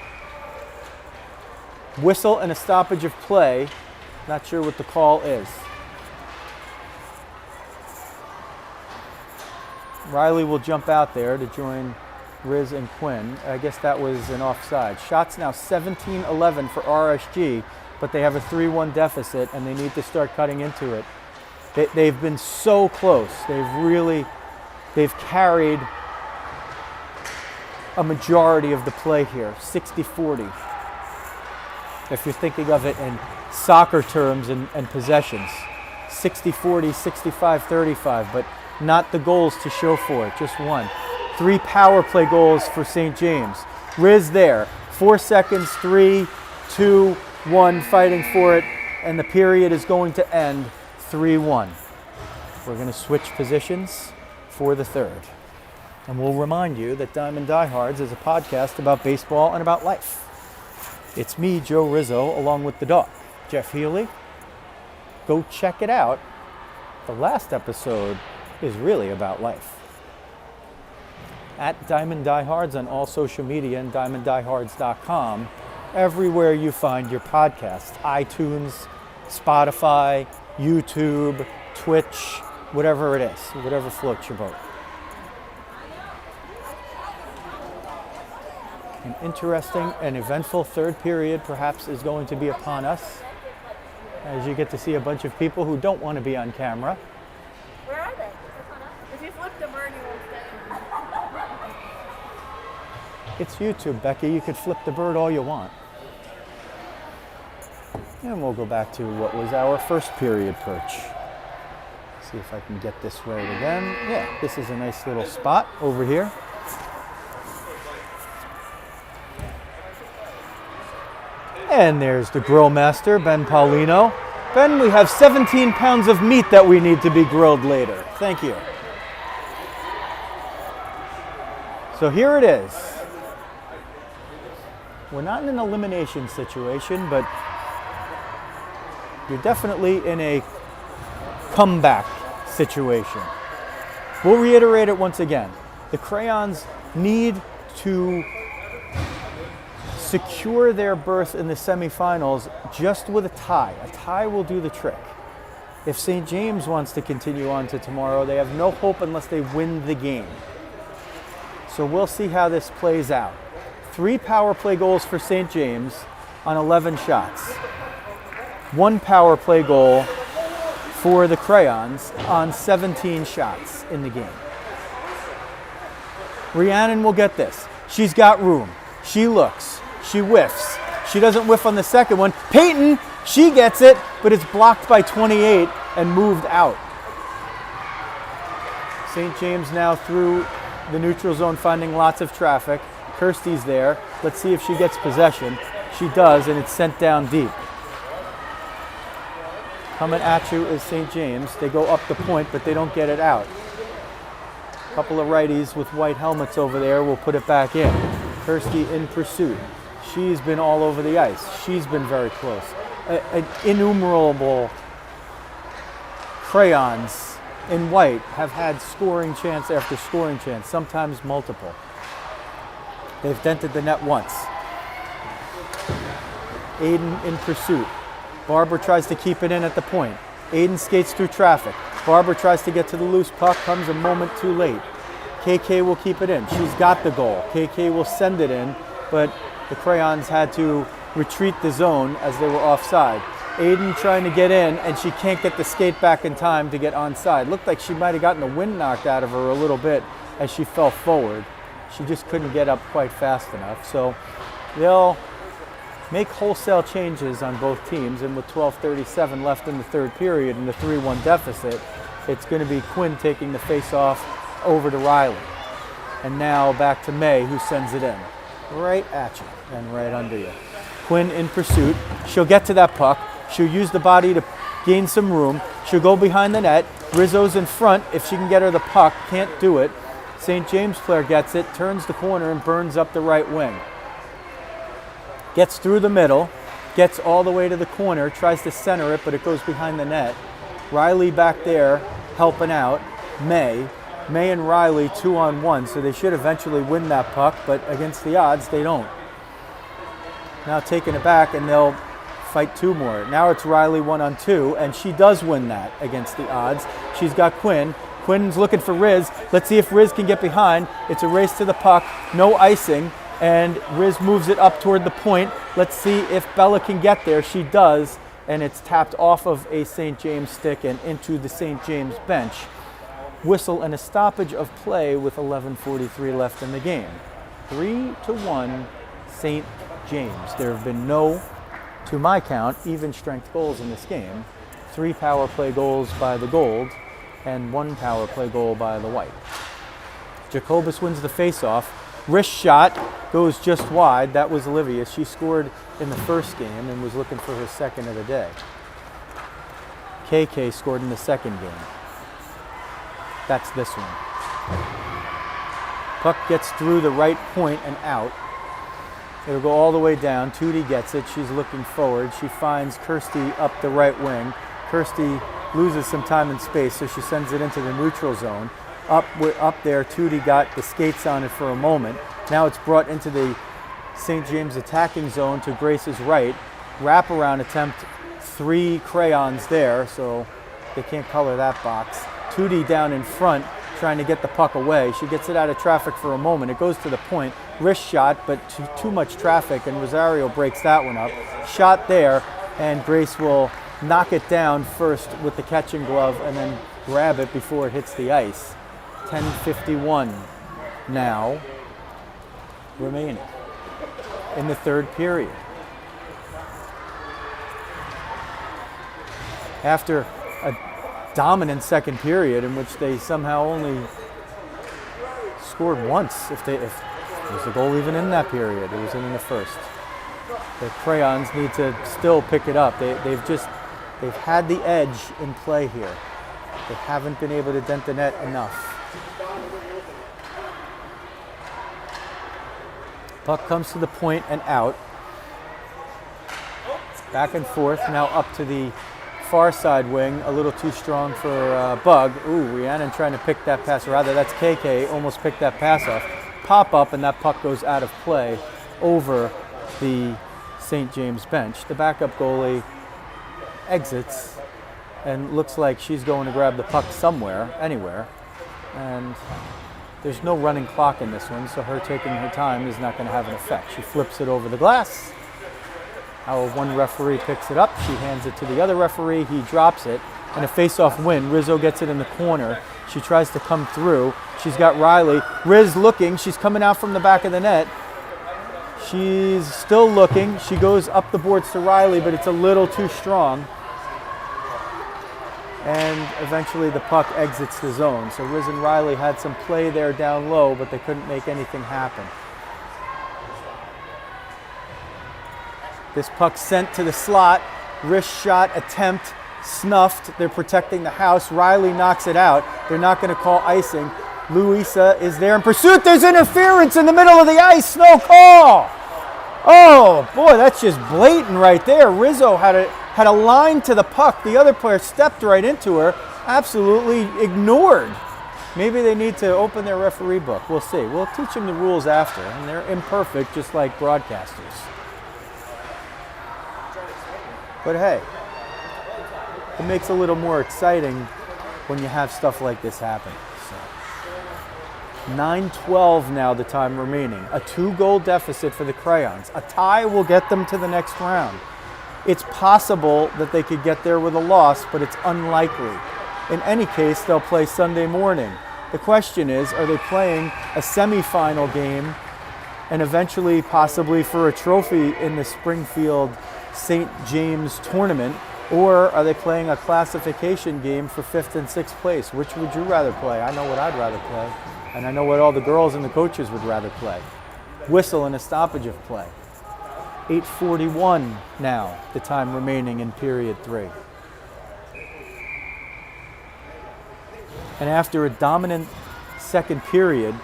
Whistle and a stoppage of play. Not sure what the call is. Riley will jump out there to join Riz and Quinn. I guess that was an offside. Shots now 17-11 for RSG, but they have a 3-1 deficit and they need to start cutting into it. They've been so close. They've carried a majority of the play here, 60-40. If you're thinking of it in soccer terms and possessions, 60-40, 65-35, but not the goals to show for it, just one. 3 power play goals for St. James. Riz there, 4 seconds, 3, 2, 1, fighting for it, and the period is going to end 3-1. We're going to switch positions for the third. And we'll remind you that Diamond Diehards is a podcast about baseball and about life. It's me, Joe Rizzo, along with the dog, Jeff Healy. Go check it out. The last episode is really about life. At Diamond Diehards on all social media and diamonddiehards.com, everywhere you find your podcast, iTunes, Spotify, YouTube, Twitch, whatever it is, whatever floats your boat. An interesting and eventful third period perhaps is going to be upon us. as you get to see a bunch of people who don't want to be on camera. Where are they? If you flip the bird, you won't stay. It's YouTube, Becky. You could flip the bird all you want. And we'll go back to what was our first period perch. See if I can get this right again. Yeah, this is a nice little spot over here. And there's the grill master, Ben Paulino. Ben, we have 17 pounds of meat that we need to be grilled later. Thank you. So here it is. We're not in an elimination situation, but you're definitely in a comeback situation. We'll reiterate it once again. The Crayons need to secure their berth in the semifinals just with a tie. A tie will do the trick. If St. James wants to continue on to tomorrow, they have no hope unless they win the game. So we'll see how this plays out. 3 power play goals for St. James on 11 shots. 1 power play goal for the Crayons on 17 shots in the game. Rhiannon will get this. She's got room. She looks. She whiffs. She doesn't whiff on the second one. Peyton, she gets it, but it's blocked by 28 and moved out. St. James now through the neutral zone, finding lots of traffic. Kirsty's there. Let's see if she gets possession. She does, and it's sent down deep. Coming at you is St. James. They go up the point, but they don't get it out. A couple of righties with white helmets over there will put it back in. Kirsty in pursuit. She's been all over the ice. She's been very close. Innumerable Crayons in white have had scoring chance after scoring chance, sometimes multiple. They've dented the net once. Aiden in pursuit. Barbara tries to keep it in at the point. Aiden skates through traffic. Barbara tries to get to the loose puck, comes a moment too late. KK will keep it in. She's got the goal. KK will send it in, but the Crayons had to retreat the zone as they were offside. Aiden trying to get in, and she can't get the skate back in time to get onside. Looked like she might have gotten the wind knocked out of her a little bit as she fell forward. She just couldn't get up quite fast enough. So they'll make wholesale changes on both teams, and with 12:37 left in the third period and the 3-1 deficit, it's going to be Quinn taking the face-off over to Riley. And now back to May, who sends it in. Right at you and right under you. Quinn in pursuit. She'll get to that puck. She'll use the body to gain some room. She'll go behind the net. Rizzo's in front. If she can get her the puck, can't do it. St. James player gets it, turns the corner and burns up the right wing. Gets through the middle, gets all the way to the corner, tries to center it, but it goes behind the net. Riley back there helping out. May and Riley 2-on-1, so they should eventually win that puck, but against the odds, they don't. Now taking it back, and they'll fight 2 more. Now it's Riley 1-on-2, and she does win that against the odds. She's got Quinn. Quinn's looking for Riz. Let's see if Riz can get behind. It's a race to the puck, no icing, and Riz moves it up toward the point. Let's see if Bella can get there. She does, and it's tapped off of a St. James stick and into the St. James bench. Whistle and a stoppage of play with 11:43 left in the game. 3-1 St. James. There have been no, to my count, even strength goals in this game. 3 power play goals by the Gold and 1 power play goal by the White. Jacobus wins the faceoff. Wrist shot goes just wide. That was Olivia. She scored in the first game and was looking for her second of the day. KK scored in the second game. That's this one. Puck gets through the right point and out. It'll go all the way down. Tootie gets it. She's looking forward. She finds Kirsty up the right wing. Kirsty loses some time and space, so she sends it into the neutral zone. Up there, Tootie got the skates on it for a moment. Now it's brought into the St. James attacking zone to Grace's right. Wraparound attempt, 3 Crayons there, so they can't color that box. Tootie down in front, trying to get the puck away. She gets it out of traffic for a moment. It goes to the point. Wrist shot, but too much traffic, and Rosario breaks that one up. Shot there, and Grace will knock it down first with the catching glove and then grab it before it hits the ice. 10:51 now remaining in the third period. After a dominant second period in which they somehow only scored once, if was the goal even in that period, it was in the first. The Crayons need to still pick it up. They've had the edge in play here. They haven't been able to dent the net enough. Puck comes to the point and out. Back and forth, now up to the far side wing, a little too strong for Bug. Ooh, Rhiannon trying to pick that pass, or rather that's KK, almost picked that pass off. Pop up and that puck goes out of play over the St. James bench. The backup goalie exits and looks like she's going to grab the puck somewhere, anywhere. And there's no running clock in this one, so her taking her time is not going to have an effect. She flips it over the glass. Our one referee picks it up. She hands it to the other referee. He drops it. And a face-off win. Rizzo gets it in the corner. She tries to come through. She's got Riley. Riz looking. She's coming out from the back of the net. She's still looking. She goes up the boards to Riley, but it's a little too strong. And eventually the puck exits the zone. So Riz and Riley had some play there down low, but they couldn't make anything happen. This puck sent to the slot. Wrist shot attempt snuffed. They're protecting the house. Riley knocks it out. They're not going to call icing. Luisa is there in pursuit. There's interference in the middle of the ice. No call. Oh boy, that's just blatant right there. Rizzo had a line to the puck. The other player stepped right into her. Absolutely ignored. Maybe they need to open their referee book. We'll see. We'll teach them the rules after, and they're imperfect just like broadcasters. But hey, it makes it a little more exciting when you have stuff like this happen. So, 9:12 now, the time remaining. A 2-goal deficit for the Crayons. A tie will get them to the next round. It's possible that they could get there with a loss, but it's unlikely. In any case, they'll play Sunday morning. The question is, are they playing a semifinal game and eventually possibly for a trophy in the Springfield St. James tournament, or are they playing a classification game for 5th and 6th place? Which would you rather play? I know what I'd rather play, and I know what all the girls and the coaches would rather play. Whistle and a stoppage of play. 8:41 now, the time remaining in period 3. And after a dominant second period,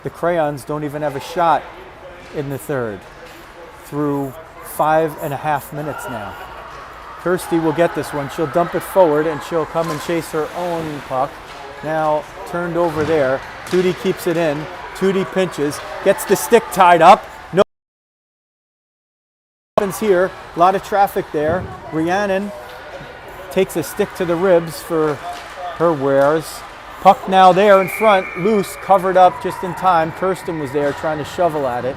the Crayons don't even have a shot in the third through 5.5 minutes now. Kirsty will get this one. She'll dump it forward and she'll come and chase her own puck. Now turned over there. Tootie keeps it in. Tootie pinches, gets the stick tied up. No happens here. A lot of traffic there. Rhiannon takes a stick to the ribs for her wares. Puck now there in front, loose, covered up just in time. Kirsten was there trying to shovel at it.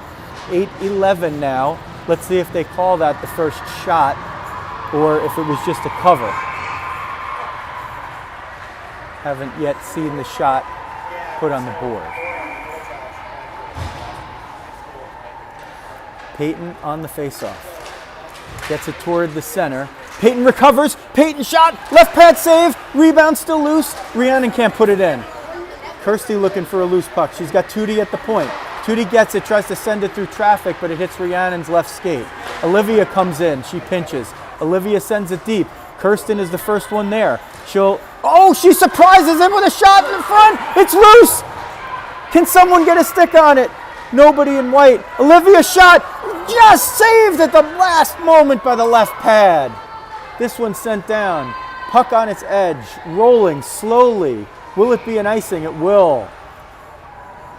8:11 now. Let's see if they call that the first shot or if it was just a cover. Haven't yet seen the shot put on the board. Peyton on the faceoff. Gets it toward the center. Peyton recovers. Peyton shot. Left pad save. Rebound still loose. Rhiannon can't put it in. Kirsty looking for a loose puck. She's got Tootie at the point. Tootie gets it, tries to send it through traffic, but it hits Rhiannon's left skate. Olivia comes in. She pinches. Olivia sends it deep. Kirsten is the first one there. She surprises him with a shot in the front. It's loose. Can someone get a stick on it? Nobody in white. Olivia shot. Just saved at the last moment by the left pad. This one sent down. Puck on its edge, rolling slowly. Will it be an icing? It will.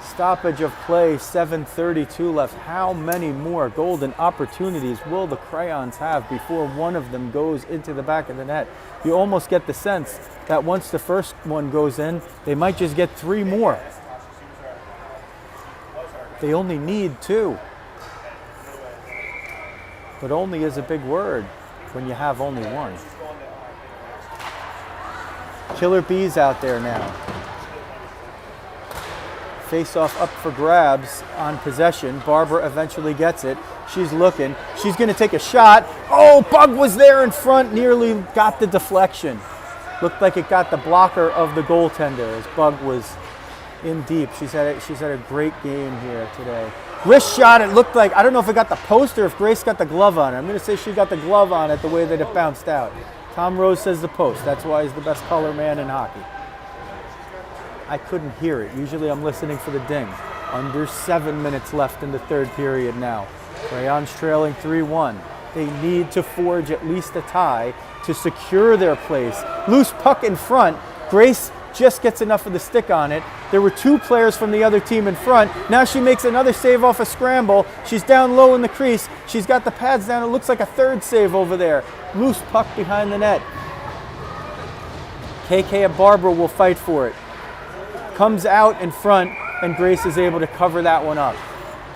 Stoppage of play, 7:32 left. How many more golden opportunities will the Crayons have before one of them goes into the back of the net? You almost get the sense that once the first one goes in, they might just get 3 more. They only need 2. But only is a big word when you have only 1. Killer Bees out there now. Face-off up for grabs on possession. Barbara eventually gets it. She's looking. She's going to take a shot. Oh, Bug was there in front. Nearly got the deflection. Looked like it got the blocker of the goaltender as Bug was in deep. She's had a great game here today. Wrist shot. It looked like, I don't know if it got the post or if Grace got the glove on it. I'm going to say she got the glove on it the way that it bounced out. Tom Rose says the post. That's why he's the best color man in hockey. I couldn't hear it. Usually I'm listening for the ding. Under 7 minutes left in the third period now. Crayons trailing 3-1. They need to forge at least a tie to secure their place. Loose puck in front. Grace just gets enough of the stick on it. There were 2 players from the other team in front. Now she makes another save off a scramble. She's down low in the crease. She's got the pads down. It looks like a third save over there. Loose puck behind the net. KK and Barbara will fight for it. Comes out in front, and Grace is able to cover that one up.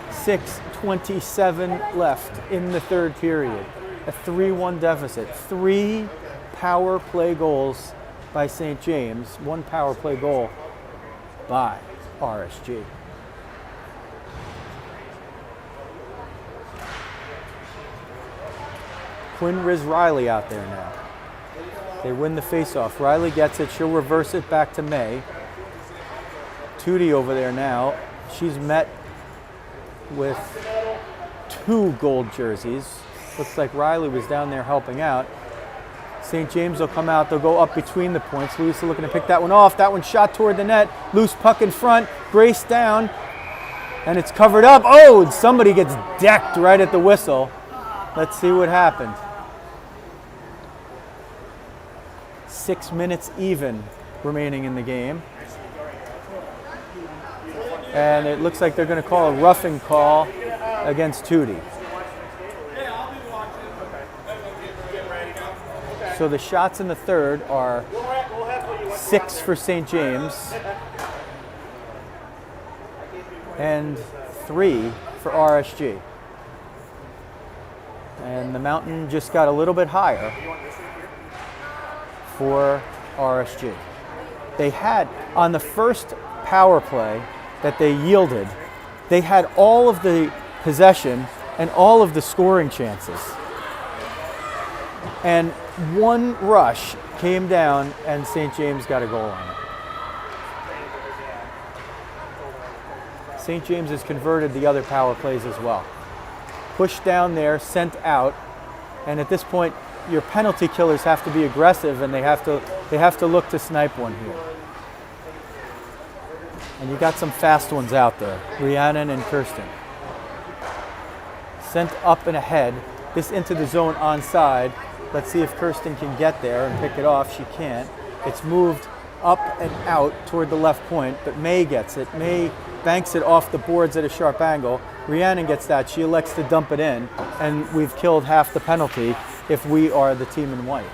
6:27 left in the third period. A 3-1 deficit. 3 power play goals by St. James. 1 power play goal by RSG. Quinn Riz Riley out there now. They win the faceoff. Riley gets it. She'll reverse it back to May. Tootie over there now. She's met with 2 gold jerseys. Looks like Riley was down there helping out. St. James will come out. They'll go up between the points. Louisa looking to pick that one off. That one shot toward the net. Loose puck in front. Grace down. And it's covered up. Oh, and somebody gets decked right at the whistle. Let's see what happened. 6 minutes even remaining in the game. And it looks like they're going to call a roughing call against Tootie. So the shots in the third are 6 for St. James and 3 for RSG. And the mountain just got a little bit higher for RSG. They had, on the first power play that they yielded, they had all of the possession and all of the scoring chances. And one rush came down and St. James got a goal on it. St. James has converted the other power plays as well. Pushed down there, sent out, and at this point your penalty killers have to be aggressive and they have to look to snipe one here. And you got some fast ones out there, Rhiannon and Kirsten. Sent up and ahead, this into the zone onside. Let's see if Kirsten can get there and pick it off. She can't. It's moved up and out toward the left point, but May gets it. May banks it off the boards at a sharp angle. Rhiannon gets that. She elects to dump it in, and we've killed half the penalty if we are the team in white.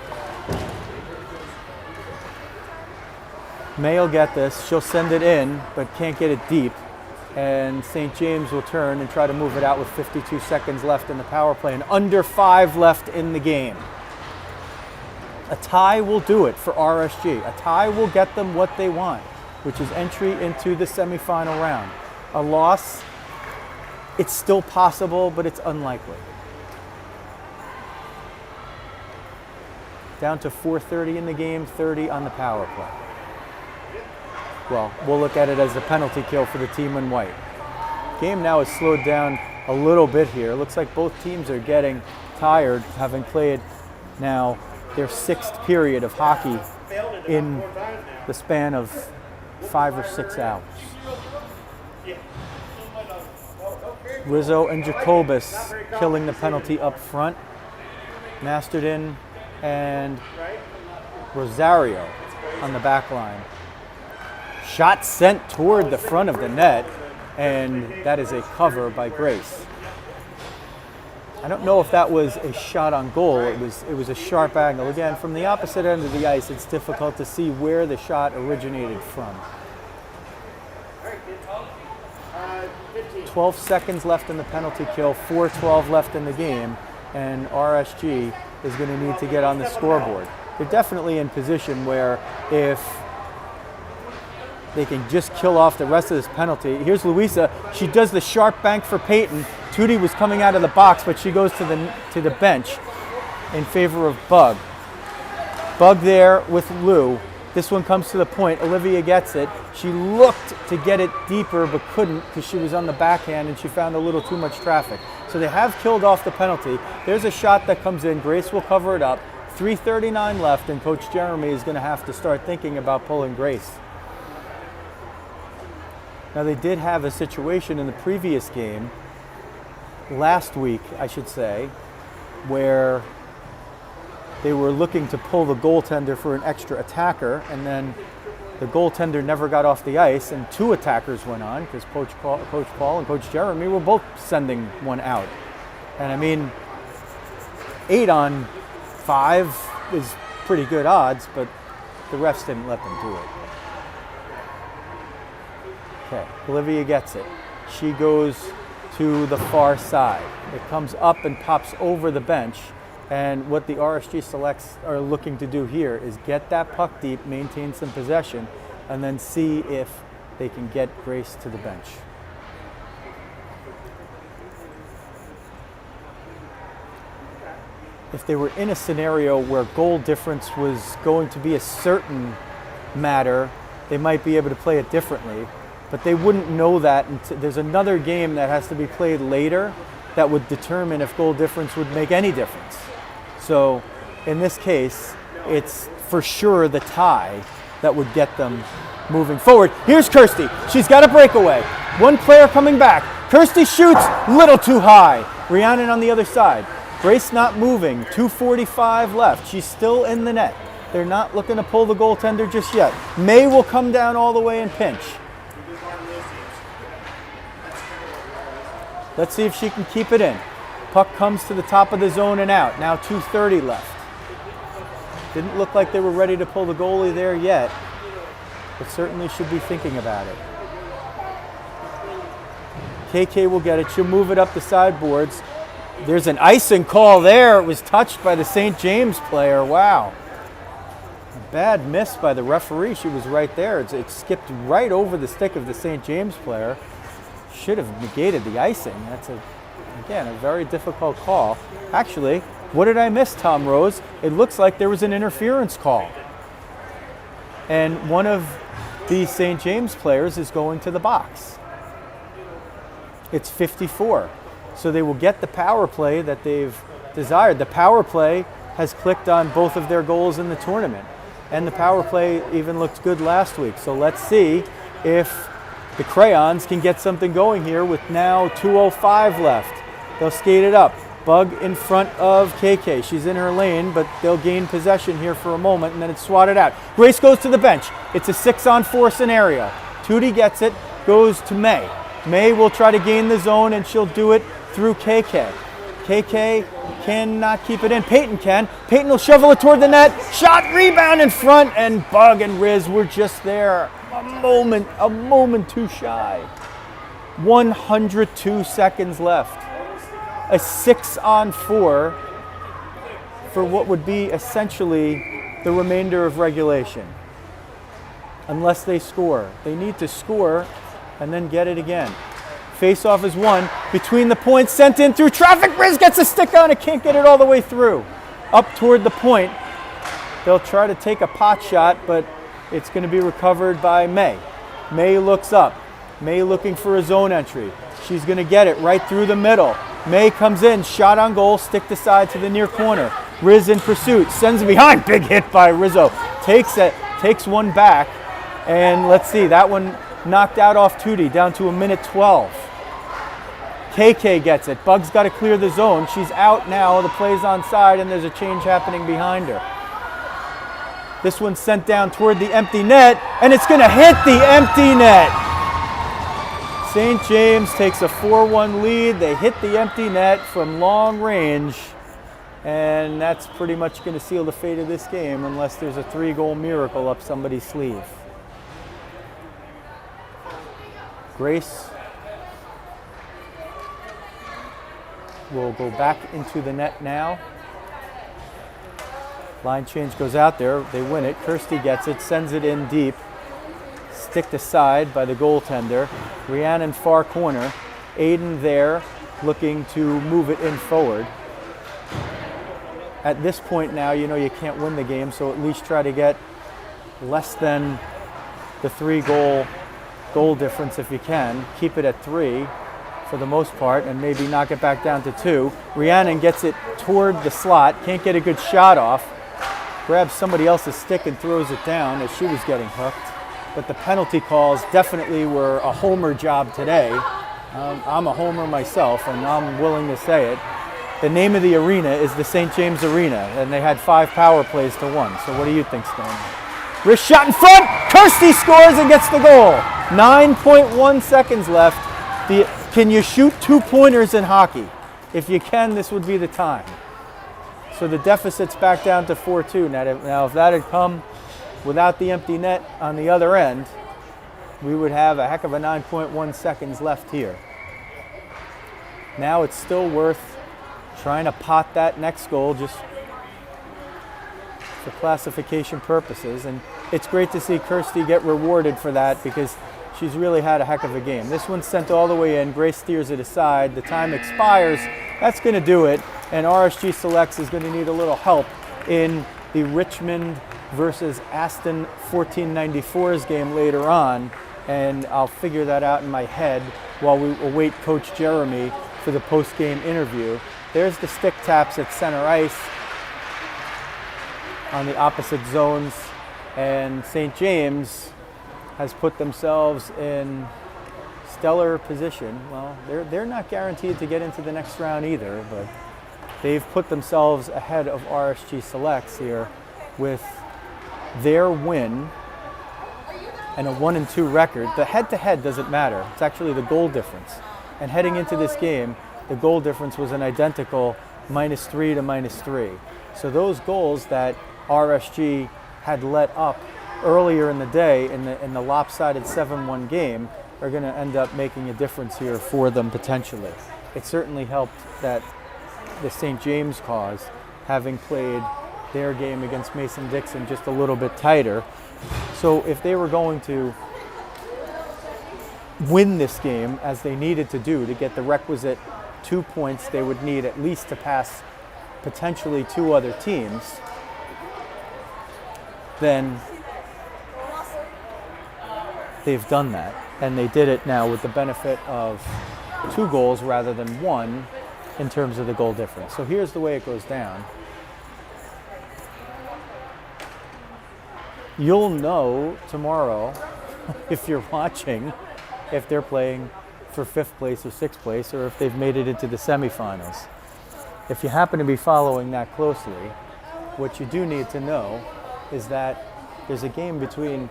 May will get this. She'll send it in, but can't get it deep. And St. James will turn and try to move it out with 52 seconds left in the power play and under 5 left in the game. A tie will do it for RSG. A tie will get them what they want, which is entry into the semifinal round. A loss, it's still possible, but it's unlikely. Down to 4:30 in the game, 30 on the power play. Well, we'll look at it as the penalty kill for the team in white. Game now has slowed down a little bit here. It looks like both teams are getting tired, having played now their 6th period of hockey in the span of 5 or 6 hours. Rizzo and Jacobus killing the penalty up front. Masterton and Rosario on the back line. Shot sent toward the front of the net, and that is a cover by Grace. I don't know if that was a shot on goal. It was a sharp angle. Again, from the opposite end of the ice, it's difficult to see where the shot originated from. 12 seconds left in the penalty kill, 4:12 left in the game, and RSG is going to need to get on the scoreboard. they're definitely in position where if they can just kill off the rest of this penalty. Here's Louisa. She does the sharp bank for Peyton. Tootie was coming out of the box, but she goes to the bench in favor of Bug. Bug there with Lou. This one comes to the point. Olivia gets it. She looked to get it deeper, but couldn't because she was on the backhand and she found a little too much traffic. So they have killed off the penalty. There's a shot that comes in. Grace will cover it up. 3:39 left, and Coach Jeremy is going to have to start thinking about pulling Grace. Now, they did have a situation in the previous game, last week, I should say, where they were looking to pull the goaltender for an extra attacker, and then the goaltender never got off the ice, and 2 attackers went on because Coach Paul and Coach Jeremy were both sending one out. And I mean, 8 on 5 is pretty good odds, but the refs didn't let them do it. Okay, Olivia gets it. She goes to the far side. It comes up and pops over the bench. And what the RSG Selects are looking to do here is get that puck deep, maintain some possession, and then see if they can get Grace to the bench. If they were in a scenario where goal difference was going to be a certain matter, they might be able to play it differently. But they wouldn't know that until there's another game that has to be played later that would determine if goal difference would make any difference. So in this case, it's for sure the tie that would get them moving forward. Here's Kirsty. She's got a breakaway. One player coming back. Kirsty shoots, little too high. Rhiannon on the other side. Grace not moving. 2:45 left. She's still in the net. They're not looking to pull the goaltender just yet. May will come down all the way and pinch. Let's see if she can keep it in. Puck comes to the top of the zone and out. Now 2:30 left. Didn't look like they were ready to pull the goalie there yet, but certainly should be thinking about it. KK will get it. She'll move it up the sideboards. There's an icing call there. It was touched by the St. James player. Wow. A bad miss by the referee. She was right there. It skipped right over the stick of the St. James player. Should have negated the icing. That's, again, a very difficult call. Actually, what did I miss, Tom Rose? It looks like there was an interference call. And one of the St. James players is going to the box. It's 54. So they will get the power play that they've desired. The power play has clicked on both of their goals in the tournament. And the power play even looked good last week. So let's see if the Crayons can get something going here with now 2:05 left. They'll skate it up. Bug in front of KK. She's in her lane, but they'll gain possession here for a moment, and then it's swatted out. Grace goes to the bench. It's a 6-on-4 scenario. Tootie gets it, goes to May. May will try to gain the zone, and she'll do it through KK. KK cannot keep it in. Peyton can. Peyton will shovel it toward the net. Shot, rebound in front, and Bug and Riz were just there. A moment too shy. 102 seconds left. A 6-on-4 for what would be essentially the remainder of regulation. Unless they score. They need to score and then get it again. Face-off is won. Between the points, sent in through traffic. Riz gets a stick on it, can't get it all the way through. Up toward the point. They'll try to take a pot shot, but it's going to be recovered by May. May looks up. May looking for a zone entry. She's going to get it right through the middle. May comes in, shot on goal, stick to side to the near corner. Riz in pursuit, sends it behind. Big hit by Rizzo. Takes it, takes one back. And let's see, that one knocked out off Tootie, down to 1:12. KK gets it. Bug's got to clear the zone. She's out now. The play's onside, and there's a change happening behind her. This one's sent down toward the empty net, and it's going to hit the empty net. St. James takes a 4-1 lead. They hit the empty net from long range, and that's pretty much going to seal the fate of this game unless there's a 3-goal miracle up somebody's sleeve. Grace will go back into the net now. Line change goes out there. They win it. Kirsty gets it, sends it in deep. Sticked aside by the goaltender. Rhiannon far corner. Aiden there looking to move it in forward. At this point now, you know you can't win the game, so at least try to get less than the 3-goal difference if you can. Keep it at 3 for the most part and maybe knock it back down to 2. Rhiannon gets it toward the slot, can't get a good shot off. Grabs somebody else's stick and throws it down as she was getting hooked. But the penalty calls definitely were a homer job today. I'm a homer myself, and I'm willing to say it. The name of the arena is the St. James Arena, and they had 5 power plays to 1. So what do you think's going on? Wrist shot in front. Kirsty scores and gets the goal. 9.1 seconds left. Can you shoot 2-pointers in hockey? If you can, this would be the time. So the deficit's back down to 4-2. Now, if that had come without the empty net on the other end, we would have a heck of a 9.1 seconds left here. Now it's still worth trying to pot that next goal just for classification purposes. And it's great to see Kirsty get rewarded for that because she's really had a heck of a game. This one's sent all the way in. Grace steers it aside. The time expires. That's going to do it. And RSG Selects is going to need a little help in the Richmond versus Aston 1494's game later on. And I'll figure that out in my head while we await Coach Jeremy for the post-game interview. There's the stick taps at center ice on the opposite zones, and St. James has put themselves in stellar position. Well, they're not guaranteed to get into the next round either, but they've put themselves ahead of RSG Selects here with their win and a 1-2 record. The head-to-head doesn't matter. It's actually the goal difference. And heading into this game, the goal difference was an identical -3 to -3. So those goals that RSG had let up earlier in the day in the lopsided 7-1 game are going to end up making a difference here for them potentially. It certainly helped that the St. James cause, having played their game against Mason-Dixon just a little bit tighter. So if they were going to win this game as they needed to do to get the requisite 2 points they would need at least to pass potentially 2 other teams, then they've done that. And they did it now with the benefit of 2 goals rather than 1 in terms of the goal difference. So here's the way it goes down. You'll know tomorrow, if you're watching, if they're playing for 5th place or 6th place, or if they've made it into the semifinals. If you happen to be following that closely, what you do need to know is that there's a game between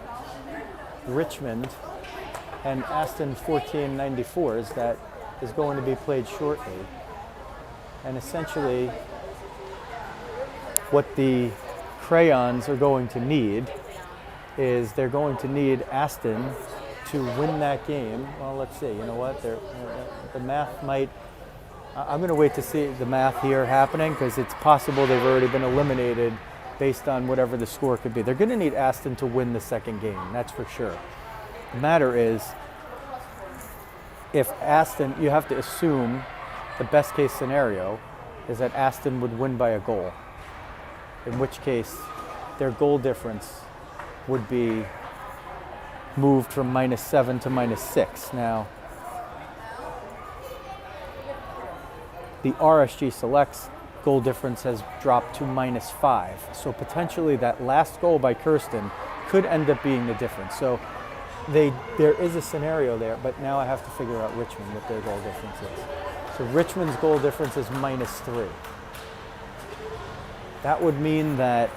Richmond and Aston 1494s that is going to be played shortly. And essentially, what the Crayons are going to need is they're going to need Aston to win that game. Well, let's see. You know what? The math might... I'm going to wait to see the math here happening because it's possible they've already been eliminated based on whatever the score could be. They're going to need Aston to win the second game. That's for sure. The matter is, if Aston... You have to assume the best case scenario is that Aston would win by a goal, in which case their goal difference would be moved from -7 to -6. Now, the RSG Selects goal difference has dropped to -5. So potentially that last goal by Kirsten could end up being the difference. So there is a scenario there, but now I have to figure out Richmond, what their goal difference is. So Richmond's goal difference is -3. That would mean that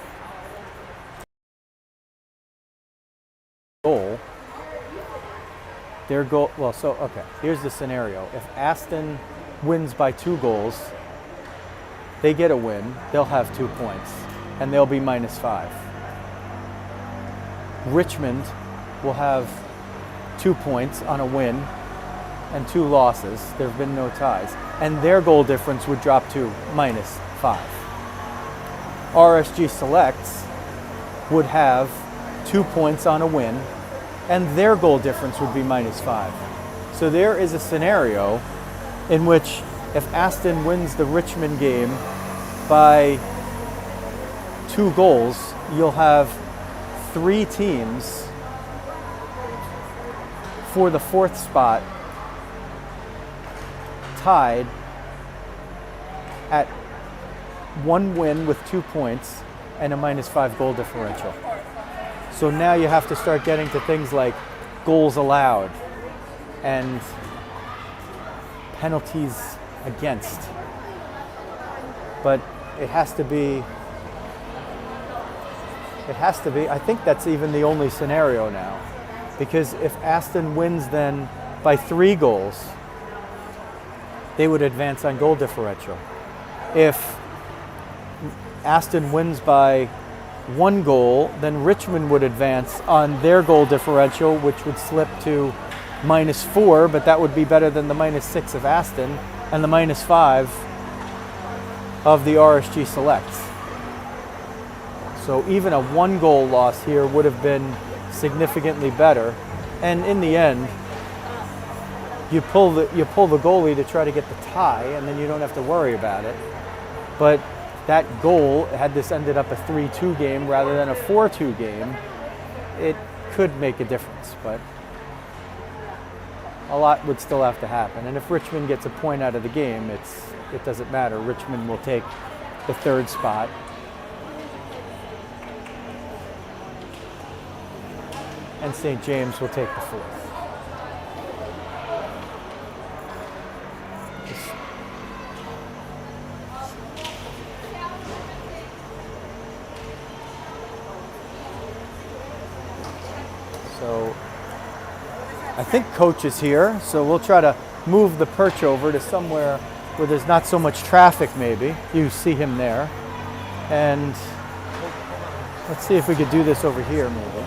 their goal, well, so, okay, here's the scenario. If Aston wins by 2 goals, they get a win, they'll have 2 points, and they'll be -5. Richmond will have 2 points on a win and 2 losses. There have been no ties. And their goal difference would drop to -5. RSG Selects would have 2 points on a win, and their goal difference would be -5. So there is a scenario in which if Aston wins the Richmond game by 2 goals, you'll have 3 teams for the 4th spot tied at 1 win with 2 points and a -5 goal differential. So now you have to start getting to things like goals allowed and penalties against. But it has to be, I think that's even the only scenario now. Because if Aston wins then by 3 goals, they would advance on goal differential. If Aston wins by 1 goal, then Richmond would advance on their goal differential, which would slip to -4, but that would be better than the -6 of Aston and the -5 of the RSG Selects. So even a 1 goal loss here would have been significantly better. And in the end, you pull the goalie to try to get the tie, and then you don't have to worry about it. But that goal, had this ended up a 3-2 game rather than a 4-2 game, it could make a difference, but a lot would still have to happen. And if Richmond gets a point out of the game, it doesn't matter. Richmond will take the 3rd spot. And St. James will take the 4th. So I think Coach is here, so we'll try to move the perch over to somewhere where there's not so much traffic maybe. You see him there. And let's see if we could do this over here maybe.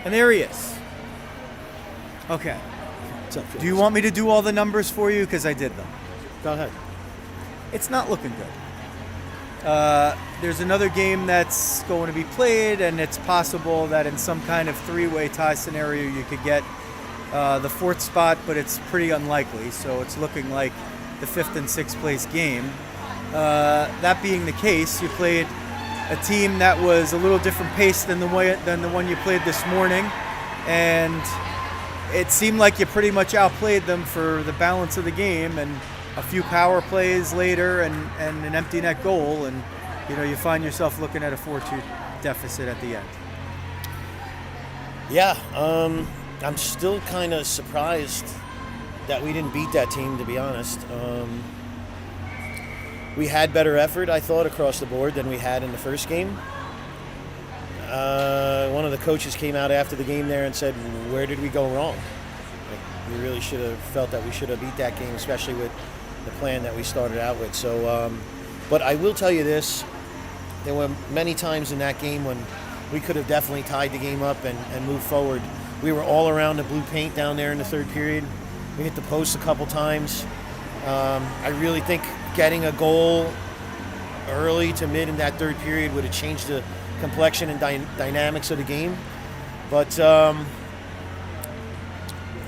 And there he is. Okay. What's up, Do you want me to do all the numbers for you? Because I did them. Go ahead. It's not looking good. There's another game that's going to be played, and it's possible that in some kind of 3-way tie scenario you could get the 4th spot, but it's pretty unlikely. So it's looking like the 5th and 6th place game. That being the case, you played a team that was a little different pace than the one you played this morning, and it seemed like you pretty much outplayed them for the balance of the game, and a few power plays later and an empty net goal, and you find yourself looking at a 4-2 deficit at the end. Yeah, I'm still kind of surprised that we didn't beat that team, to be honest. We had better effort, I thought, across the board than we had in the first game. One of the coaches came out after the game there and said, where did we go wrong? We really should have felt that we should have beat that game, especially with the plan that we started out with. So, but I will tell you this, there were many times in that game when we could have definitely tied the game up and moved forward. We were all around the blue paint down there in the 3rd period. We hit the post a couple times. I really think getting a goal early to mid in that 3rd period would have changed the complexion and dynamics of the game. But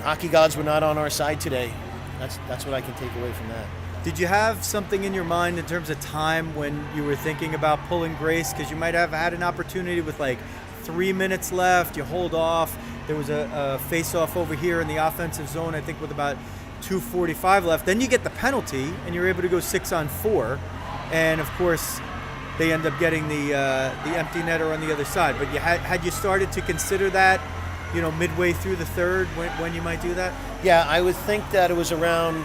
hockey gods were not on our side today. That's what I can take away from that. Did you have something in your mind in terms of time when you were thinking about pulling Grace? Because you might have had an opportunity with like 3 minutes left. You hold off. There was a face-off over here in the offensive zone, I think, with about 2:45 left. Then you get the penalty, and you're able to go 6-on-4. And of course, they end up getting the empty netter on the other side. But you had you started to consider that, midway through the 3rd when you might do that? Yeah, I would think that it was around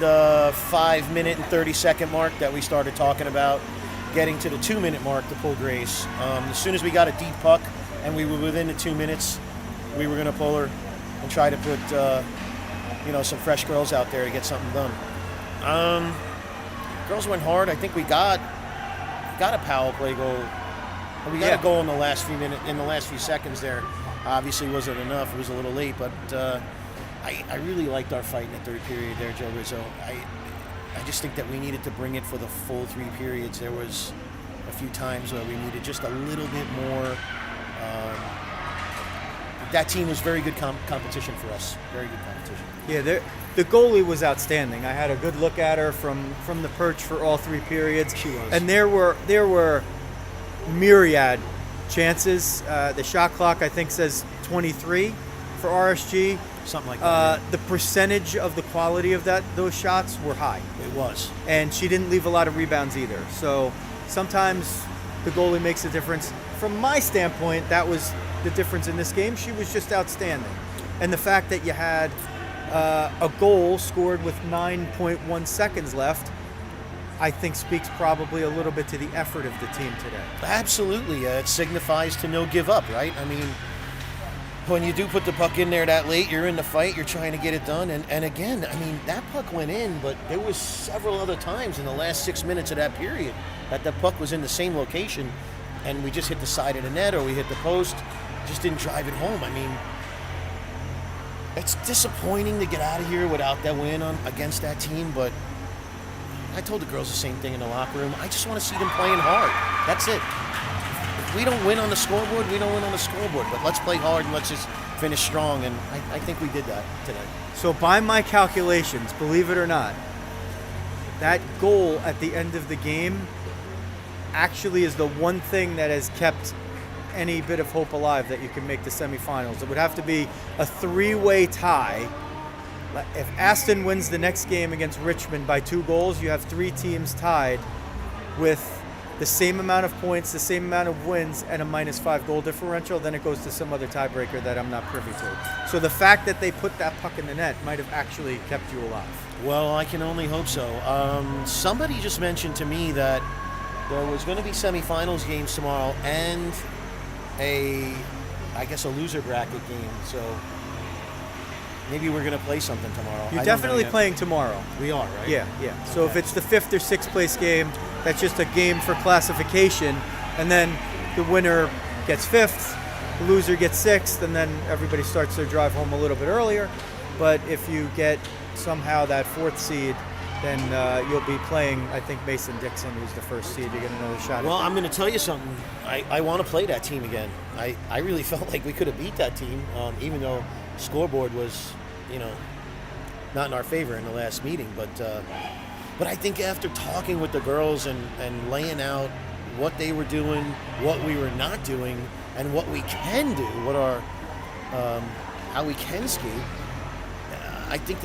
5 minute and 30-second mark that we started talking about getting to the 2-minute mark to pull Grace. As soon as we got a deep puck and we were within the 2 minutes, we were going to pull her. and try to put some fresh girls out there to get something done. Girls went hard. I think we got a power play goal. We got a goal in the last few seconds there. Obviously wasn't enough. It was a little late, but I really liked our fight in the third period there, Joe Rizzo. I just think that we needed to bring it for the full 3 periods. There was a few times where we needed just a little bit more. That team was very good competition for us. Very good competition. Yeah, the goalie was outstanding. I had a good look at her from the perch for all 3 periods. She was. And there were myriad chances. The shot clock, I think, says 23 for RSG. Something like that. The percentage of the quality of those shots were high. It was. And she didn't leave a lot of rebounds either. So sometimes the goalie makes a difference. From my standpoint, that was the difference in this game. She was just outstanding. And the fact that you had a goal scored with 9.1 seconds left, I think speaks probably a little bit to the effort of the team today. Absolutely. It signifies to no give up, right? I mean, when you do put the puck in there that late, you're in the fight, you're trying to get it done. And again, I mean, that puck went in, but there was several other times in the last 6 minutes of that period that the puck was in the same location, and we just hit the side of the net or we hit the post, just didn't drive it home. I mean, it's disappointing to get out of here without that win against that team, but I told the girls the same thing in the locker room. I just want to see them playing hard. That's it. If we don't win on the scoreboard, we don't win on the scoreboard. But let's play hard and let's just finish strong. And I think we did that today. So by my calculations, believe it or not, that goal at the end of the game actually is the one thing that has kept any bit of hope alive that you can make the semifinals. It would have to be a 3-way tie. If Aston wins the next game against Richmond by 2 goals, you have 3 teams tied with the same amount of points, the same amount of wins, and a -5 goal differential. Then it goes to some other tiebreaker that I'm not privy to. So the fact that they put that puck in the net might have actually kept you alive. Well, I can only hope so. Somebody just mentioned to me that there was going to be semifinals games tomorrow and I guess a loser bracket game. So maybe we're going to play something tomorrow. You're definitely playing tomorrow. We are, right? Yeah. So Okay. if it's the 5th or 6th place game, that's just a game for classification, and then the winner gets 5th, the loser gets 6th, and then everybody starts their drive home a little bit earlier. But if you get somehow that 4th seed, then you'll be playing, I think, Mason Dixon, who's the 1st seed. You get another shot. Well, I'm going to tell you something. I want to play that team again. I really felt like we could have beat that team, even though scoreboard was, not in our favor in the last meeting. But I think after talking with the girls and laying out what they were doing, what we were not doing, and what we can do, how we can skate, I think